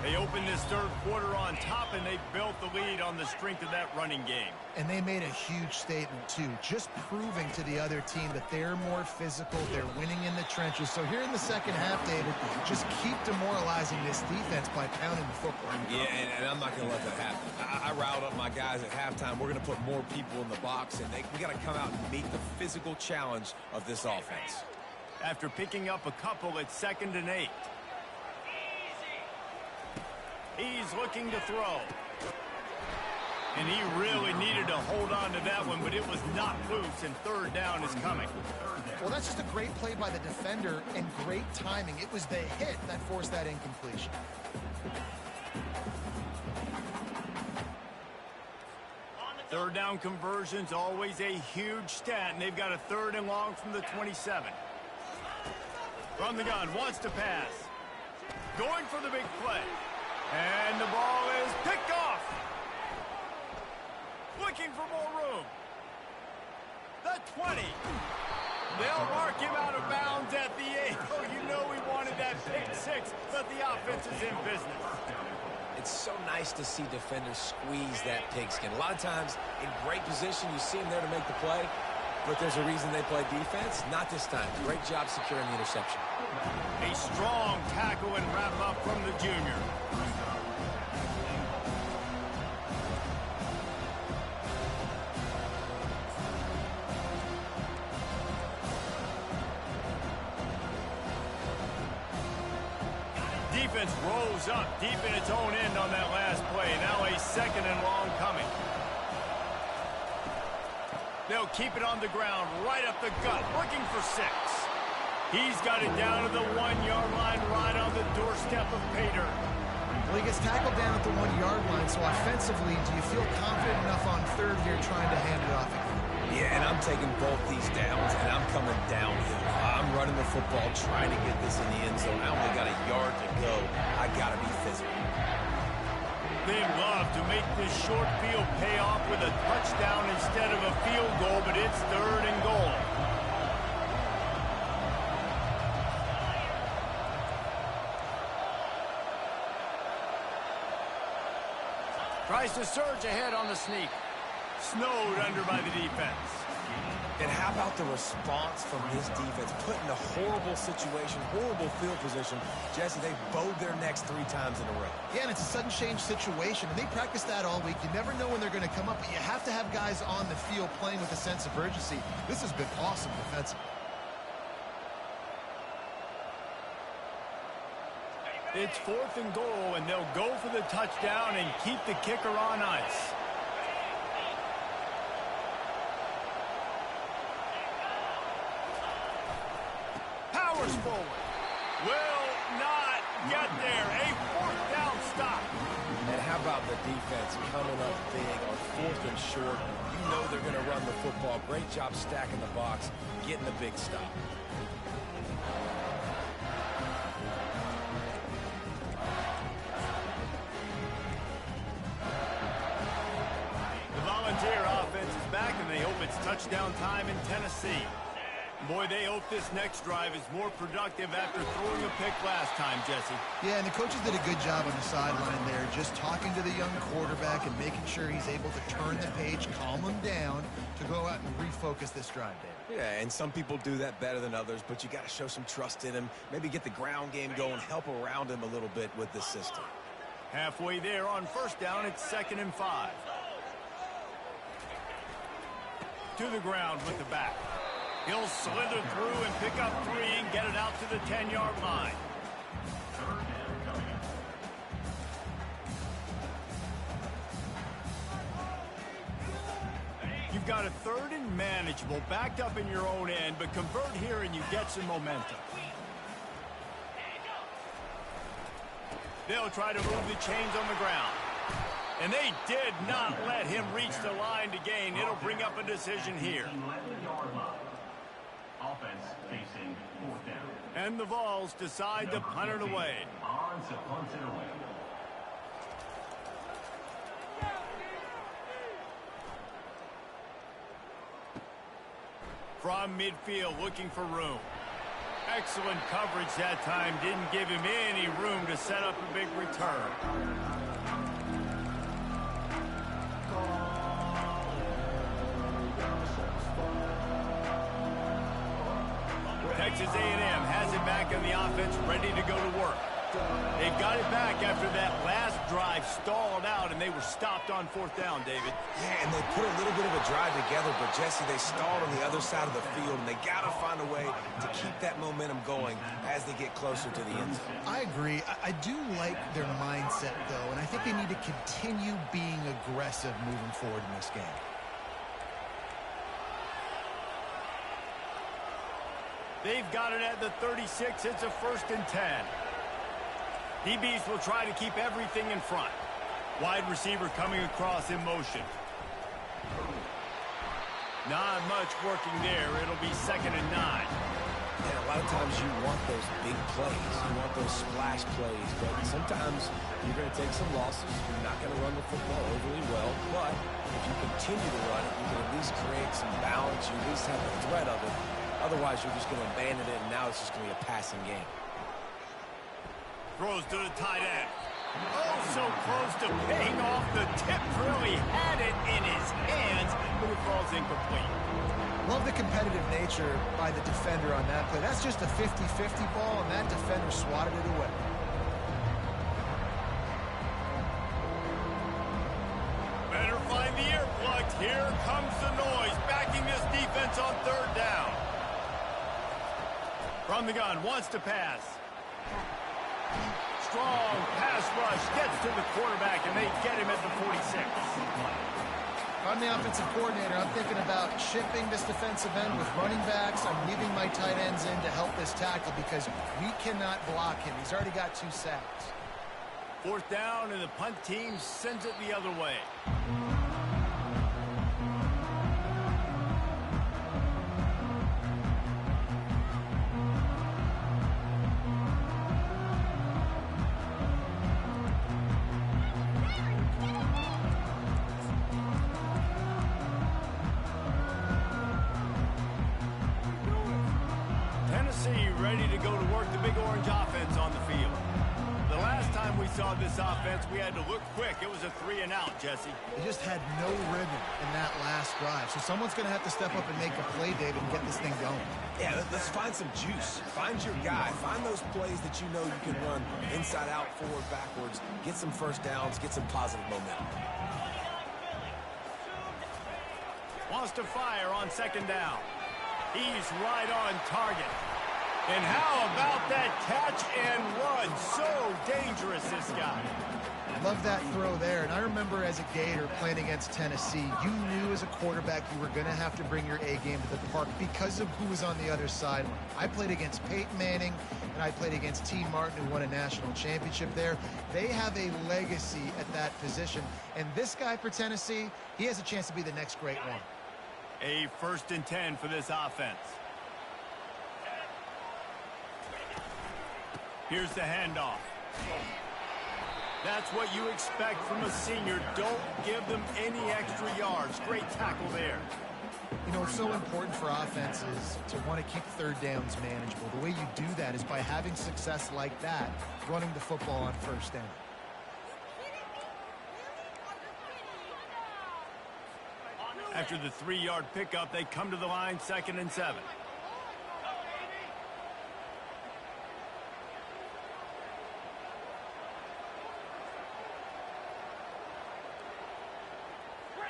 Speaker 1: They opened this third quarter on top, and they built the lead on the strength of that running game.
Speaker 2: And they made a huge statement, too, just proving to the other team that they're more physical, they're winning in the trenches. So here in the second half, David, just keep demoralizing this defense by pounding the football.
Speaker 3: Yeah, and I'm not going to let that happen. I riled up my guys at halftime. We're going to put more people in the box, and we got to come out and meet the physical challenge of this offense.
Speaker 1: After picking up a couple at 2nd and 8. He's looking to throw. And he really needed to hold on to that one, but it was not loose, and third down is coming.
Speaker 2: Well, that's just a great play by the defender and great timing. It was the hit that forced that incompletion.
Speaker 1: Third down conversion's always a huge stat, and they've got a 3rd and long from the 27. From the gun, wants to pass. Going for the big play. And the ball is picked off. Looking for more room. The 20. They'll mark him out of bounds at the 8. Oh, you know he wanted that pick 6, but the offense is in business.
Speaker 3: It's so nice to see defenders squeeze that pigskin. A lot of times, in great position, you see them there to make the play, but there's a reason they play defense. Not this time. Great job securing the interception.
Speaker 1: A strong tackle and wrap-up from the junior. Defense rose up deep in its own end on that last play. Now a 2nd and long coming. They'll keep it on the ground, right up the gut, looking for 6. He's got it down to the 1-yard line, right on the doorstep of Pater.
Speaker 2: Well, he gets tackled down at the 1-yard line, so offensively, do you feel confident enough on 3rd here trying to hand it off again?
Speaker 3: Yeah, and I'm taking both these downs, and I'm coming downhill. I'm running the football, trying to get this in the end zone. I only got a yard to go. I got to be physical.
Speaker 1: They love to make this short field pay off with a touchdown instead of a field goal, but it's 3rd and goal. Tries to surge ahead on the sneak. Snowed under by the defense.
Speaker 3: And how about the response from this defense? Put in a horrible situation, horrible field position. Jesse, they bowed their necks 3 times in a row.
Speaker 2: Yeah, and it's a sudden change situation, and they practice that all week. You never know when they're going to come up, but you have to have guys on the field playing with a sense of urgency. This has been awesome defensively.
Speaker 1: It's 4th and goal, and they'll go for the touchdown and keep the kicker on ice. Powers forward. Will not get there. A 4th down stop.
Speaker 3: And how about the defense coming up big on 4th and short? You know they're going to run the football. Great job stacking the box, getting the big stop.
Speaker 1: And they hope it's touchdown time in Tennessee. Boy, they hope this next drive is more productive after throwing a pick last time, Jesse.
Speaker 2: Yeah, and the coaches did a good job on the sideline there, just talking to the young quarterback and making sure he's able to turn the page, calm him down to go out and refocus this drive, Dave.
Speaker 3: Yeah, and some people do that better than others, but you got to show some trust in him. Maybe get the ground game going, help around him a little bit with this system.
Speaker 1: Halfway there on 1st down, it's 2nd and 5. To the ground with the back. He'll slither through and pick up 3 and get it out to the 10-yard line. You've got a 3rd and manageable, backed up in your own end, but convert here and you get some momentum. They'll try to move the chains on the ground. And they did not let him reach the line to gain. It'll bring up a decision here.
Speaker 4: 11-yard line. Offense facing 4th down.
Speaker 1: And the Vols decide to punt it away.
Speaker 4: On to punt it away.
Speaker 1: From midfield, looking for room. Excellent coverage that time. Didn't give him any room to set up a big return. Texas A&M has it back in the offense, ready to go to work. They've got it back after that last drive stalled out, and they were stopped on 4th down, David.
Speaker 3: Yeah, and they put a little bit of a drive together, but, Jesse, they stalled on the other side of the field, and they got to find a way to keep that momentum going as they get closer to the end zone.
Speaker 2: I agree. I do like their mindset, though, and I think they need to continue being aggressive moving forward in this game.
Speaker 1: They've got it at the 36. It's a 1st and 10. DBs will try to keep everything in front. Wide receiver coming across in motion. Not much working there. It'll be 2nd and 9.
Speaker 3: And a lot of times you want those big plays. You want those splash plays. But sometimes you're going to take some losses. You're not going to run the football overly well. But if you continue to run it, you can at least create some balance. You at least have the threat of it. Otherwise, you're just going to abandon it, and now it's just going to be a passing game.
Speaker 1: Throws to the tight end. Oh, so close to paying off the tip drill. He had it in his hands, but it falls incomplete.
Speaker 2: Love the competitive nature by the defender on that play. That's just a 50-50 ball, and that defender swatted it away.
Speaker 1: Better find the earplugs. Here comes the noise, backing this defense on third down. From the gun, wants to pass. Strong pass rush, gets to the quarterback, and they get him at the 46.
Speaker 2: If I'm the offensive coordinator, I'm thinking about shipping this defensive end with running backs. I'm leaving my tight ends in to help this tackle because we cannot block him. He's already got 2 sacks.
Speaker 1: Fourth down, and the punt team sends it the other way. Ready to go to work the Big Orange offense on the field. The last time we saw this offense, we had to look quick. It was a 3-and-out, Jesse.
Speaker 2: They just had no rhythm in that last drive. So someone's going to have to step up and make a play, David, and get this thing going.
Speaker 3: Yeah, let's find some juice. Find your guy. Find those plays that you know you can run inside out, forward, backwards. Get some first downs. Get some positive momentum.
Speaker 1: Wants to fire on second down. He's right on target. And how about that catch and run? So dangerous, this guy.
Speaker 2: Love that throw there. And I remember as a Gator playing against Tennessee, you knew as a quarterback you were going to have to bring your A game to the park because of who was on the other sideline. I played against Peyton Manning, and I played against T. Martin, who won a national championship there. They have a legacy at that position. And this guy for Tennessee, he has a chance to be the next great one.
Speaker 1: A 1st and 10 for this offense. Here's the handoff. That's what you expect from a senior. Don't give them any extra yards. Great tackle there.
Speaker 2: You know, it's so important for offenses to want to keep third downs manageable. The way you do that is by having success like that, running the football on first down.
Speaker 1: After the 3-yard pickup, they come to the line, 2nd and 7.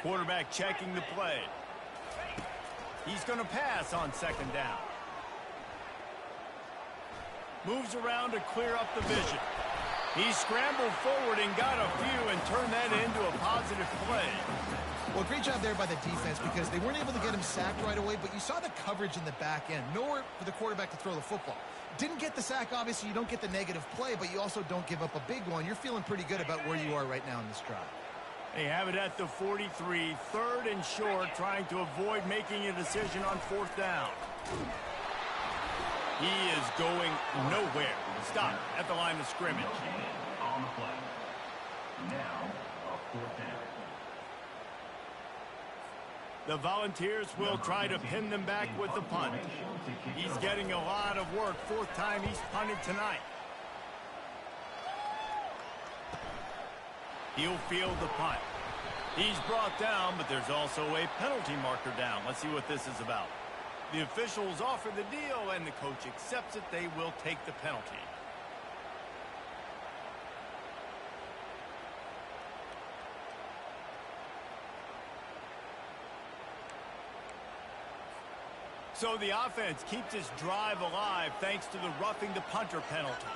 Speaker 1: Quarterback checking the play. He's going to pass on 2nd down. Moves around to clear up the vision. He scrambled forward and got a few and turned that into a positive play.
Speaker 2: Well, great job there by the defense because they weren't able to get him sacked right away, but you saw the coverage in the back end. Nowhere for the quarterback to throw the football. Didn't get the sack, obviously. You don't get the negative play, but you also don't give up a big one. You're feeling pretty good about where you are right now in this drive.
Speaker 1: They have it at the 43, 3rd and short, trying to avoid making a decision on 4th down. He is going nowhere. Stop at the line of scrimmage.
Speaker 4: On the play. Now, a 4th down.
Speaker 1: The Volunteers will try to pin them back with the punt. He's getting a lot of work. 4th time he's punted tonight. He'll field the punt. He's brought down, but there's also a penalty marker down. Let's see what this is about. The officials offer the deal, and the coach accepts it. They will take the penalty. So the offense keeps its drive alive thanks to the roughing the punter penalty.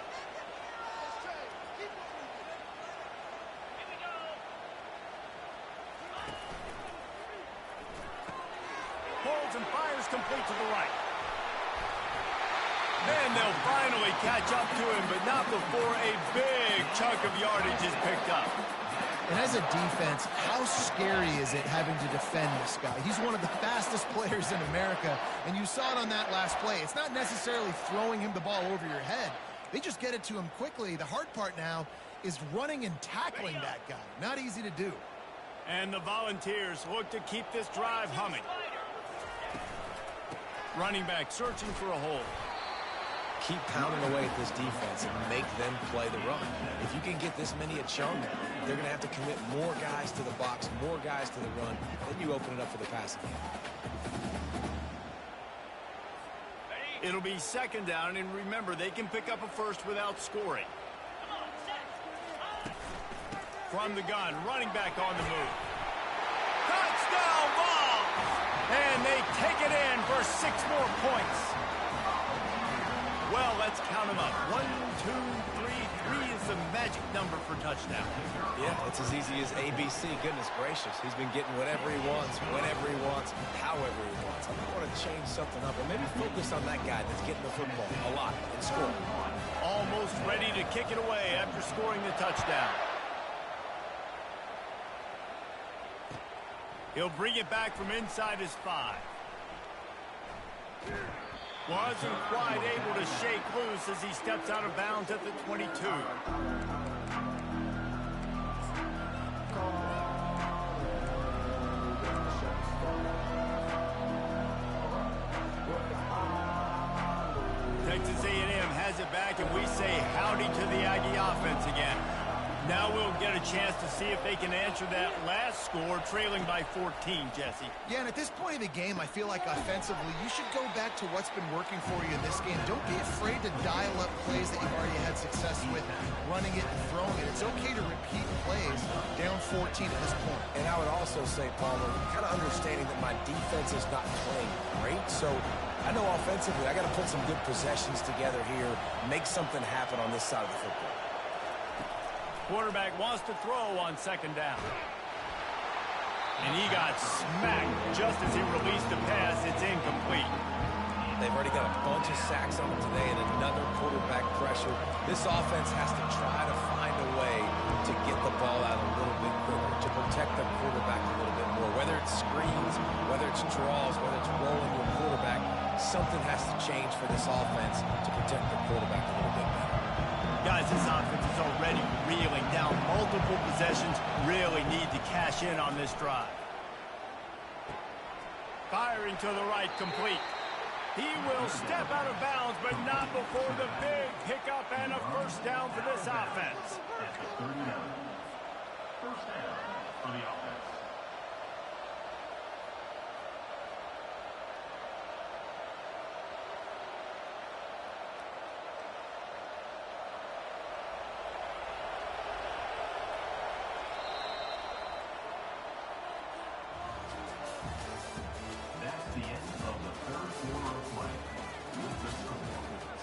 Speaker 1: Holds and fires complete to the right. Then they'll finally catch up to him, but not before a big chunk of yardage is picked up.
Speaker 2: And as a defense, how scary is it having to defend this guy? He's one of the fastest players in America, and you saw it on that last play. It's not necessarily throwing him the ball over your head. They just get it to him quickly. The hard part now is running and tackling that guy. Not easy to do.
Speaker 1: And the Volunteers look to keep this drive humming. Running back searching for a hole.
Speaker 3: Keep pounding away at this defense and make them play the run. If you can get this many a chunk, they're going to have to commit more guys to the box, more guys to the run. Then you open it up for the passing game.
Speaker 1: It'll be second down, and remember, they can pick up a first without scoring. From the gun, running back on the move. Touchdown ball! And they take it in for 6 more points. Well, let's count them up. 1, 2, 3. 3 is the magic number for touchdown.
Speaker 3: Yeah, it's as easy as ABC. Goodness gracious. He's been getting whatever he wants, whenever he wants, however he wants. I want to change something up or maybe focus on that guy that's getting the football a lot and scoring.
Speaker 1: Almost ready to kick it away after scoring the touchdown. He'll bring it back from inside his 5. Wasn't quite able to shake loose as he steps out of bounds at the 22. Texas A&M has it back, and we say howdy to the Aggie offense again. Now we'll get a chance to see if they can answer that last score, trailing by 14, Jesse.
Speaker 2: Yeah, and at this point of the game, I feel like offensively, you should go back to what's been working for you in this game. Don't be afraid to dial up plays that you've already had success with, running it and throwing it. It's okay to repeat plays down 14 at this point.
Speaker 3: And I would also say, Palmer, kind of understanding that my defense is not playing great, so I know offensively I got to put some good possessions together here, make something happen on this side of the football.
Speaker 1: Quarterback wants to throw on second down. And he got smacked just as he released the pass. It's incomplete.
Speaker 3: They've already got a bunch of sacks on them today and another quarterback pressure. This offense has to try to find a way to get the ball out a little bit quicker, to protect the quarterback a little bit more. Whether it's screens, whether it's draws, whether it's rolling your quarterback, something has to change for this offense to protect the quarterback a little bit better.
Speaker 1: Guys, this offense is already reeling down multiple possessions. Really need to cash in on this drive. Firing to the right, complete. He will step out of bounds, but not before the big pickup and a first down for this offense.
Speaker 4: At the 39. First down for the offense. That's the end of the third quarter of play. With the score,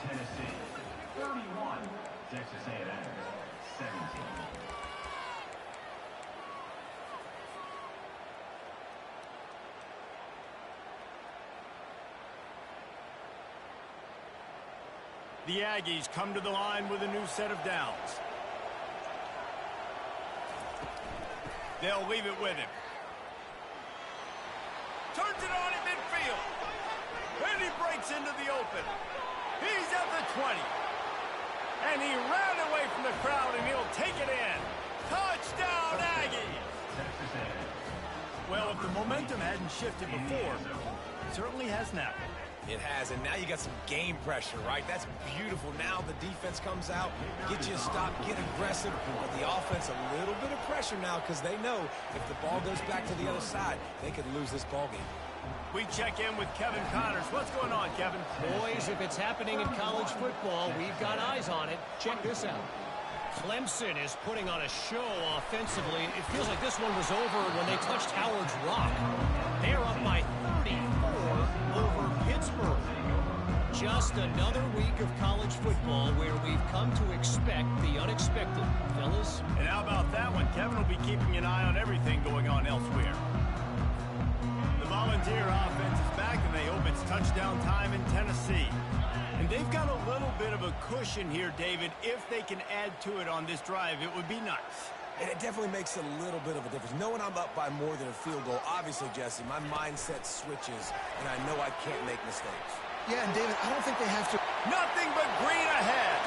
Speaker 4: Tennessee 31, Texas A&M 17.
Speaker 1: The Aggies come to the line with a new set of downs. They'll leave it with him. Turns it on at midfield. And he breaks into the open. He's at the 20. And he ran away from the crowd, and he'll take it in. Touchdown, Aggies!
Speaker 4: Texas A&M.
Speaker 1: Well, if the momentum hadn't shifted before, it certainly has now.
Speaker 3: It has, and now you got some game pressure, right? That's beautiful. Now the defense comes out, get you a stop, get aggressive, but the offense a little bit of pressure now because they know if the ball goes back to the other side, they could lose this ball game.
Speaker 1: We check in with Kevin Connors. What's going on, Kevin?
Speaker 5: Boys, if it's happening in college football, we've got eyes on it. Check this out. Clemson is putting on a show offensively. It feels like this one was over when they touched Howard's Rock. They're up by 34 over Pittsburgh. Just another week of college football where we've come to expect the unexpected, fellas.
Speaker 1: And how about that one? Kevin will be keeping an eye on everything going on elsewhere. The Volunteer offense is back, and they hope it's touchdown time in Tennessee. And they've got a little bit of a cushion here, David. If they can add to it on this drive, it would be nice.
Speaker 3: And it definitely makes a little bit of a difference. Knowing I'm up by more than a field goal, obviously, Jesse, my mindset switches, and I know I can't make mistakes.
Speaker 2: Yeah, and David, I don't think they have to.
Speaker 1: Nothing but green ahead.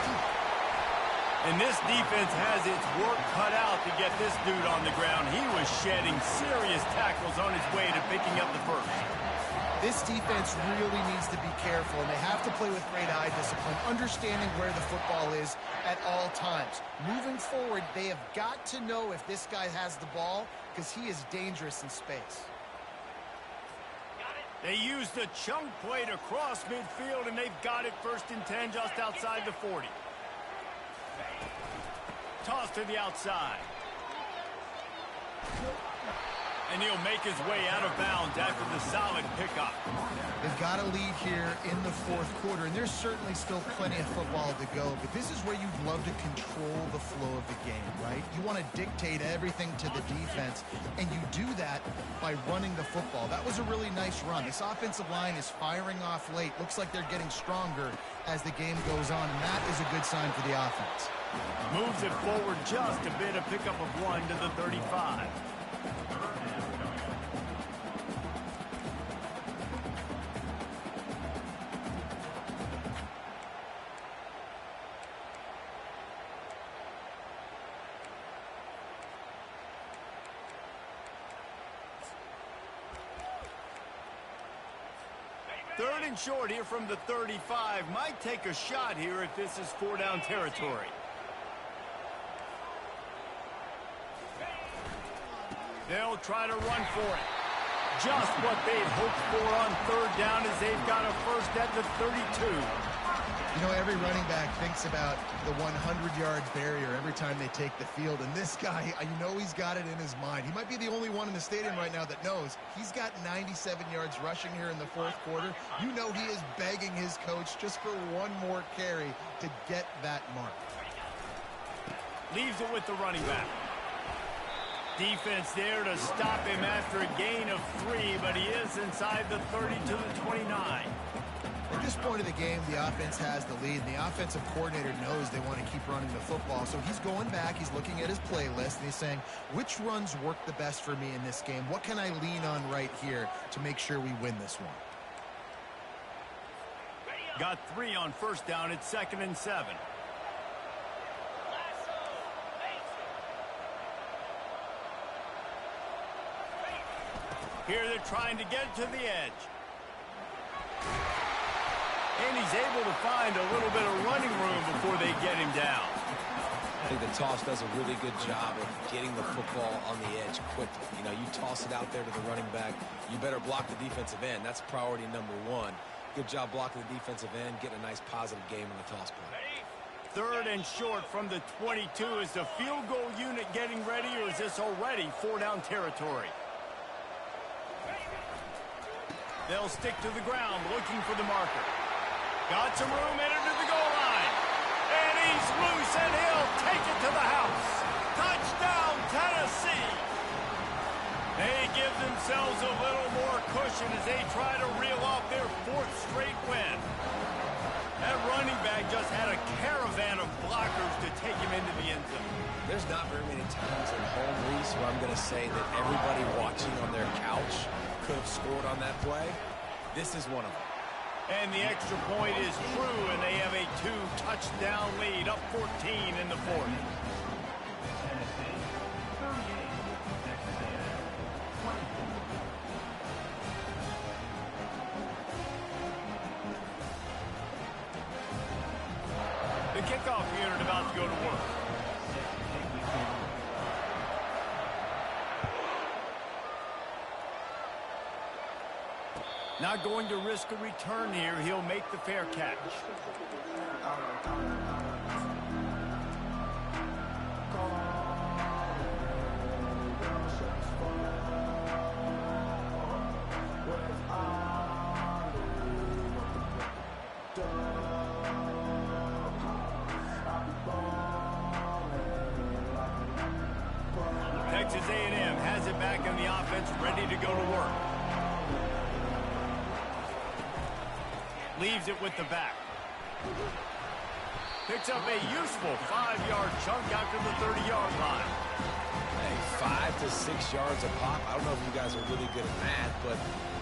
Speaker 1: And this defense has its work cut out to get this dude on the ground. He was shedding serious tackles on his way to picking up the first.
Speaker 2: This defense really needs to be careful, and they have to play with great eye discipline, understanding where the football is at all times. Moving forward, they have got to know if this guy has the ball, because he is dangerous in space.
Speaker 1: They used a chunk play to cross midfield, and they've got it 1st and 10 just outside the 40. Toss to the outside. And he'll make his way out of bounds after the solid pickup.
Speaker 2: They've got a lead here in the 4th quarter, and there's certainly still plenty of football to go, but this is where you'd love to control the flow of the game, right? You want to dictate everything to the defense, and you do that by running the football. That was a really nice run. This offensive line is firing off late. Looks like they're getting stronger as the game goes on, and that is a good sign for the offense.
Speaker 1: Moves it forward just a bit, a pickup of 1 to the 35. Third and short here from the 35. Might take a shot here if this is 4-down territory. They'll try to run for it. Just what they'd hoped for on 3rd down as they've got a first at the 32.
Speaker 2: You know, every running back thinks about the 100-yard barrier every time they take the field. And this guy, you know he's got it in his mind. He might be the only one in the stadium right now that knows he's got 97 yards rushing here in the 4th quarter. You know he is begging his coach just for one more carry to get that mark.
Speaker 1: Leaves it with the running back. Defense there to stop him after a gain of 3, but he is inside the 30 to the 29.
Speaker 2: At this point of the game, the offense has the lead, and the offensive coordinator knows they want to keep running the football. So he's going back, he's looking at his playlist, and he's saying, which runs work the best for me in this game? What can I lean on right here to make sure we win this one?
Speaker 1: Got 3 on 1st down. It's 2nd and 7. Here they're trying to get to the edge. And he's able to find a little bit of running room before they get him down.
Speaker 3: I think the toss does a really good job of getting the football on the edge quickly. You know, you toss it out there to the running back, you better block the defensive end. That's priority number 1. Good job blocking the defensive end, getting a nice positive game on the toss play.
Speaker 1: 3rd and short from the 22. Is the field goal unit getting ready, or is this already 4-down territory? They'll stick to the ground, looking for the marker. Got some room, headed to the goal line. And he's loose, and he'll take it to the house. Touchdown, Tennessee. They give themselves a little more cushion as they try to reel off their 4th straight win. That running back just had a caravan of blockers to take him into the end zone.
Speaker 3: There's not very many times in home, Reese, where I'm going to say that everybody watching on their couch could have scored on that play. This is one of them.
Speaker 1: And the extra point is true, and they have a 2-touchdown lead, up 14 in the 4th. The kickoff unit about to go to work. Not going to risk a return here. He'll make the fair catch. Texas A&M has it back in the offense, ready to go to work. Leaves it with the back. Picks up a useful 5-yard chunk after the 30-yard line.
Speaker 3: Hey, 5 to 6 yards a pop. I don't know if you guys are really good at math, but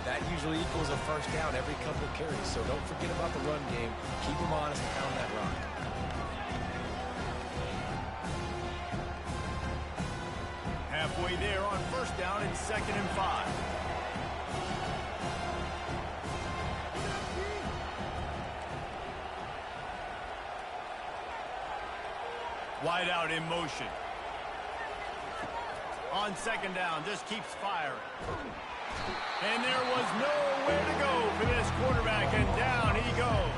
Speaker 3: that usually equals a first down every couple of carries. So don't forget about the run game. Keep them honest and pound that rock.
Speaker 1: Halfway there on 1st down, it's 2nd and 5. Wide out in motion. On second down, just keeps firing. And there was nowhere to go for this quarterback, and down he goes.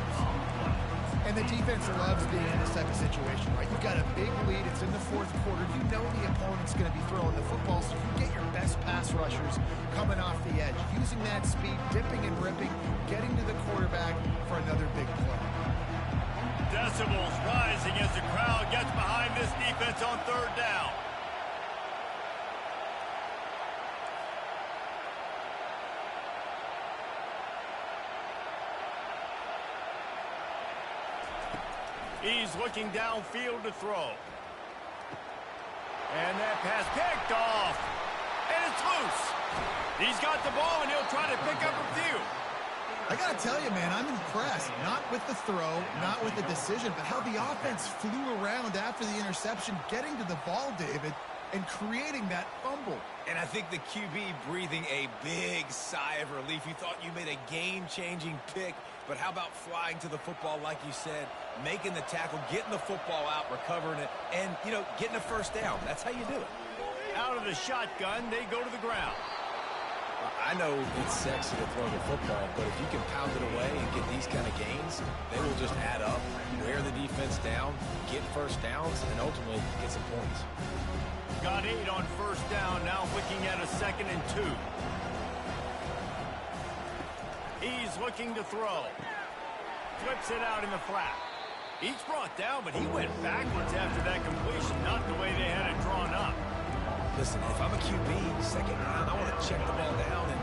Speaker 2: And the defense loves being in this type of situation, right? You've got a big lead. It's in the fourth quarter. You know the opponent's going to be throwing the football, so you get your best pass rushers coming off the edge, using that speed, dipping and ripping, getting to the quarterback for another big play.
Speaker 1: Decibels rising as the crowd gets behind this defense on third down. He's looking downfield to throw. And that pass picked off. And it's loose. He's got the ball, and he'll try to pick up a few.
Speaker 2: I got to tell you, man, I'm impressed. Not with the throw, not with the decision, but how the offense flew around after the interception, getting to the ball, David, and creating that fumble.
Speaker 3: And I think the QB breathing a big sigh of relief. You thought you made a game-changing pick, but how about flying to the football, like you said, making the tackle, getting the football out, recovering it, and, you know, getting a first down. That's how you do it.
Speaker 1: Out of the shotgun, they go to the ground.
Speaker 3: I know it's sexy to throw the football, but if you can pound it away and get these kind of gains, they will just add up, wear the defense down, get first downs, and ultimately get some points.
Speaker 1: Got 8 on first down, now looking at a 2nd and 2. He's looking to throw. Flips it out in the flat. He's brought down, but he went backwards after that completion, not the way they had it drawn up.
Speaker 3: Listen, if I'm a QB, second round, I want to check the ball down and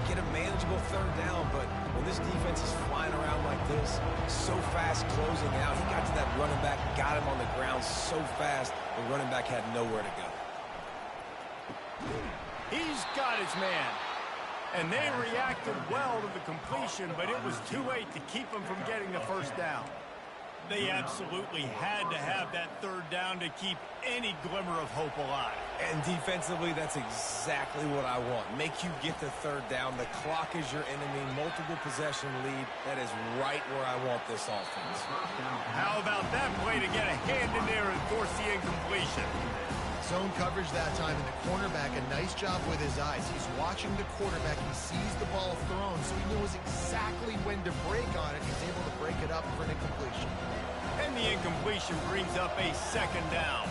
Speaker 3: get a manageable third down, but when this defense is flying around like this, so fast closing out, he got to that running back, got him on the ground so fast, the running back had nowhere to go.
Speaker 1: He's got his man. And they reacted well to the completion, but it was too late to keep him from getting the first down. They absolutely had to have that third down to keep any glimmer of hope alive.
Speaker 3: And defensively, that's exactly what I want. Make you get the third down. The clock is your enemy. Multiple possession lead. That is right where I want this offense.
Speaker 1: How about that play to get a hand in there and force the incompletion?
Speaker 2: Zone coverage that time, and the cornerback, a nice job with his eyes. He's watching the quarterback. He sees the ball thrown, so he knows exactly when to break on it. He's able to break it up for an incompletion.
Speaker 1: And the incompletion brings up a 2nd down.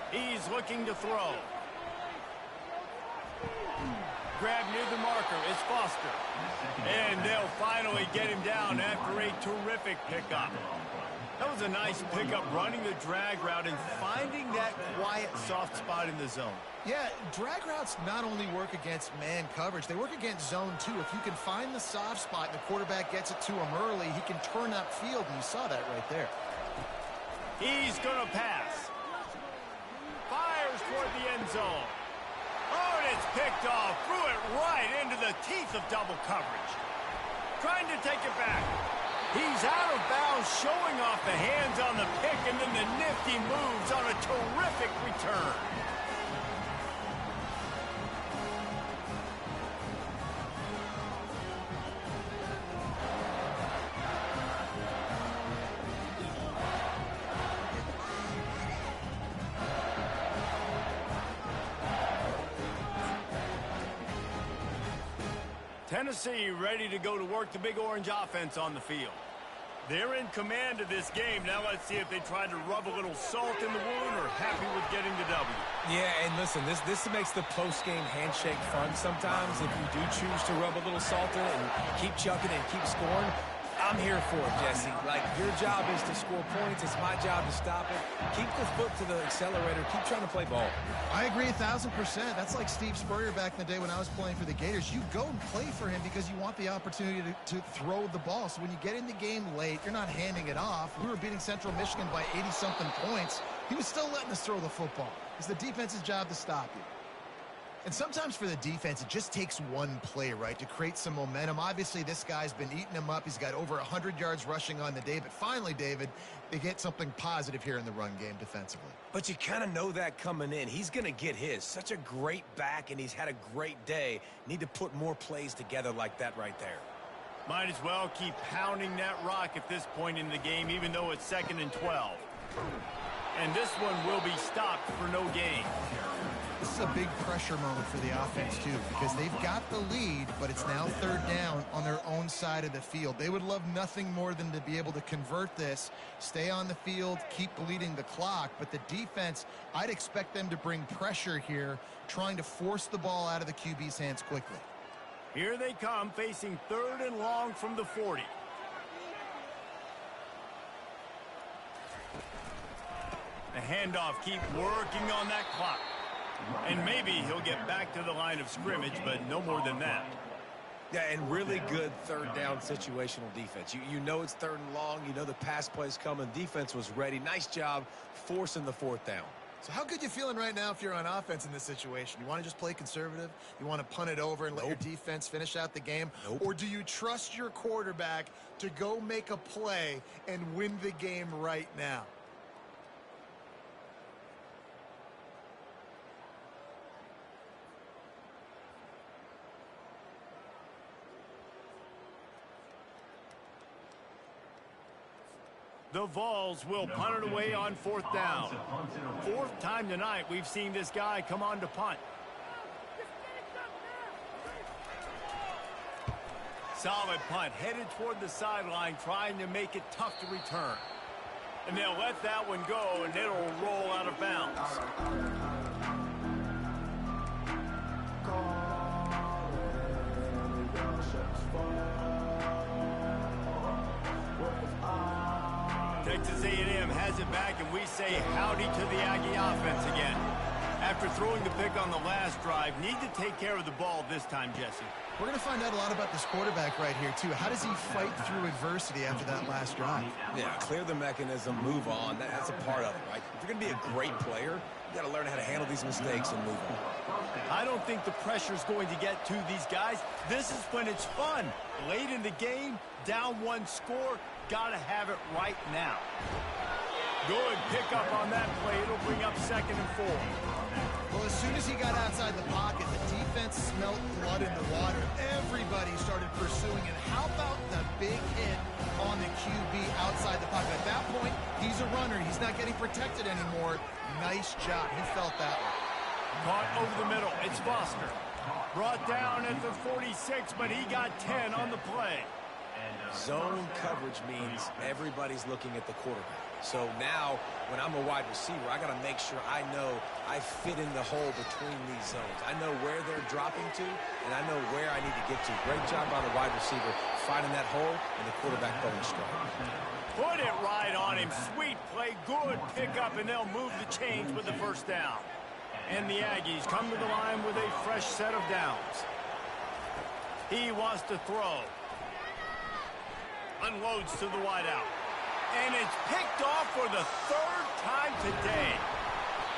Speaker 1: He's looking to throw. Grab near the marker is Foster. And they'll finally get him down after a terrific pickup. That was a nice pickup, running the drag route and finding that quiet, soft spot in the zone.
Speaker 2: Yeah, drag routes not only work against man coverage, they work against zone too. If you can find the soft spot and the quarterback gets it to him early, he can turn upfield, and you saw that right there.
Speaker 1: He's going to pass. Fires toward the end zone. Oh, and it's picked off. Threw it right into the teeth of double coverage. Trying to take it back. He's out of bounds, showing off the hands on the pick, and then the nifty moves on a terrific return. Tennessee ready to go to work the Big Orange offense on the field. They're in command of this game. Now let's see if they try to rub a little salt in the wound or happy with getting the W.
Speaker 3: Yeah, and listen, this makes the post-game handshake fun sometimes. If you do choose to rub a little salt in it and keep chucking and keep scoring, I'm here for it, Jesse. Like, your job is to score points. It's my job to stop it. Keep the foot to the accelerator. Keep trying to play ball.
Speaker 2: I agree 1,000%. That's like Steve Spurrier back in the day when I was playing for the Gators. You go and play for him because you want the opportunity to throw the ball. So when you get in the game late, you're not handing it off. We were beating Central Michigan by 80-something points. He was still letting us throw the football. It's the defense's job to stop you. And sometimes for the defense, it just takes one play, right, to create some momentum. Obviously, this guy's been eating him up. He's got over 100 yards rushing on the day. But finally, David, they get something positive here in the run game defensively.
Speaker 3: But you kind of know that coming in. He's going to get his. Such a great back, and he's had a great day. Need to put more plays together like that right there.
Speaker 1: Might as well keep pounding that rock at this point in the game, even though it's 2nd and 12. And this one will be stopped for no gain.
Speaker 2: This is a big pressure moment for the offense, too, because they've got the lead, but it's now third down on their own side of the field. They would love nothing more than to be able to convert this, stay on the field, keep bleeding the clock. But the defense, I'd expect them to bring pressure here, trying to force the ball out of the QB's hands quickly.
Speaker 1: Here they come, facing 3rd and long from the 40. The handoff, keep working on that clock. And maybe he'll get back to the line of scrimmage, but no more than that.
Speaker 3: Yeah, and really good third down situational defense. You know it's 3rd and long. You know the pass play's coming. Defense was ready. Nice job forcing the 4th down.
Speaker 2: So how good you feeling right now if you're on offense in this situation? You want to just play conservative? You want to punt it over and let your defense finish out the game? Or do you trust your quarterback to go make a play and win the game right now?
Speaker 1: The Vols will punt it away on 4th down. 4th time tonight we've seen this guy come on to punt. Solid punt, headed toward the sideline, trying to make it tough to return. And they'll let that one go, and it'll roll out of bounds. Texas A&M has it back, and we say howdy to the Aggie offense again. After throwing the pick on the last drive, need to take care of the ball this time, Jesse.
Speaker 2: We're going to find out a lot about this quarterback right here, too. How does he fight through adversity after that last drive?
Speaker 3: Yeah, clear the mechanism, move on. That's a part of it, right? If you're going to be a great player, you got to learn how to handle these mistakes and move on.
Speaker 1: I don't think the pressure's going to get to these guys. This is when it's fun. Late in the game, down 1 score, got to have it right now. Good pickup on that play. It'll bring up 2nd and 4.
Speaker 2: Well, as soon as he got outside the pocket, the defense smelled blood in the water. Everybody started pursuing it. How about the big hit on the QB outside the pocket? At that point, he's a runner. He's not getting protected anymore. Nice job. He felt that one.
Speaker 1: Caught over the middle. It's Foster. Brought down at the 46, but he got 10 on the play.
Speaker 3: Zone coverage means everybody's looking at the quarterback. So now, when I'm a wide receiver, I got to make sure I know I fit in the hole between these zones. I know where they're dropping to, and I know where I need to get to. Great job by the wide receiver finding that hole, and the quarterback going strong.
Speaker 1: Put it right on him. Sweet play. Good pickup, and they'll move the chains with the 1st down. And the Aggies come to the line with a fresh set of downs. He wants to throw. Unloads to the wideout. And it's picked off for the 3rd time today.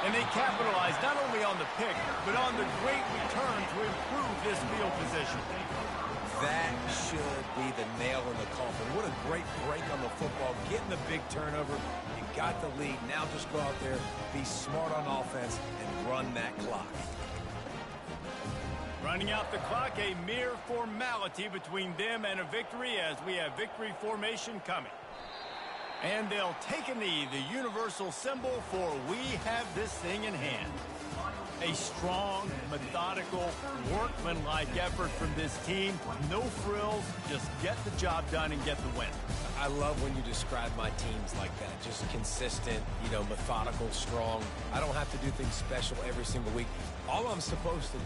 Speaker 1: And they capitalize not only on the pick, but on the great return to improve this field position.
Speaker 3: That should be the nail in the coffin. What a great break on the football. Getting the big turnover. You got the lead. Now just go out there, be smart on offense, and run that clock.
Speaker 1: Running out the clock, a mere formality between them and a victory as we have victory formation coming. And they'll take a knee, the universal symbol for we have this thing in hand. A strong, methodical, workmanlike effort from this team. No frills, just get the job done and get the win.
Speaker 3: I love when you describe my teams like that. Just consistent, methodical, strong. I don't have to do things special every single week. All I'm supposed to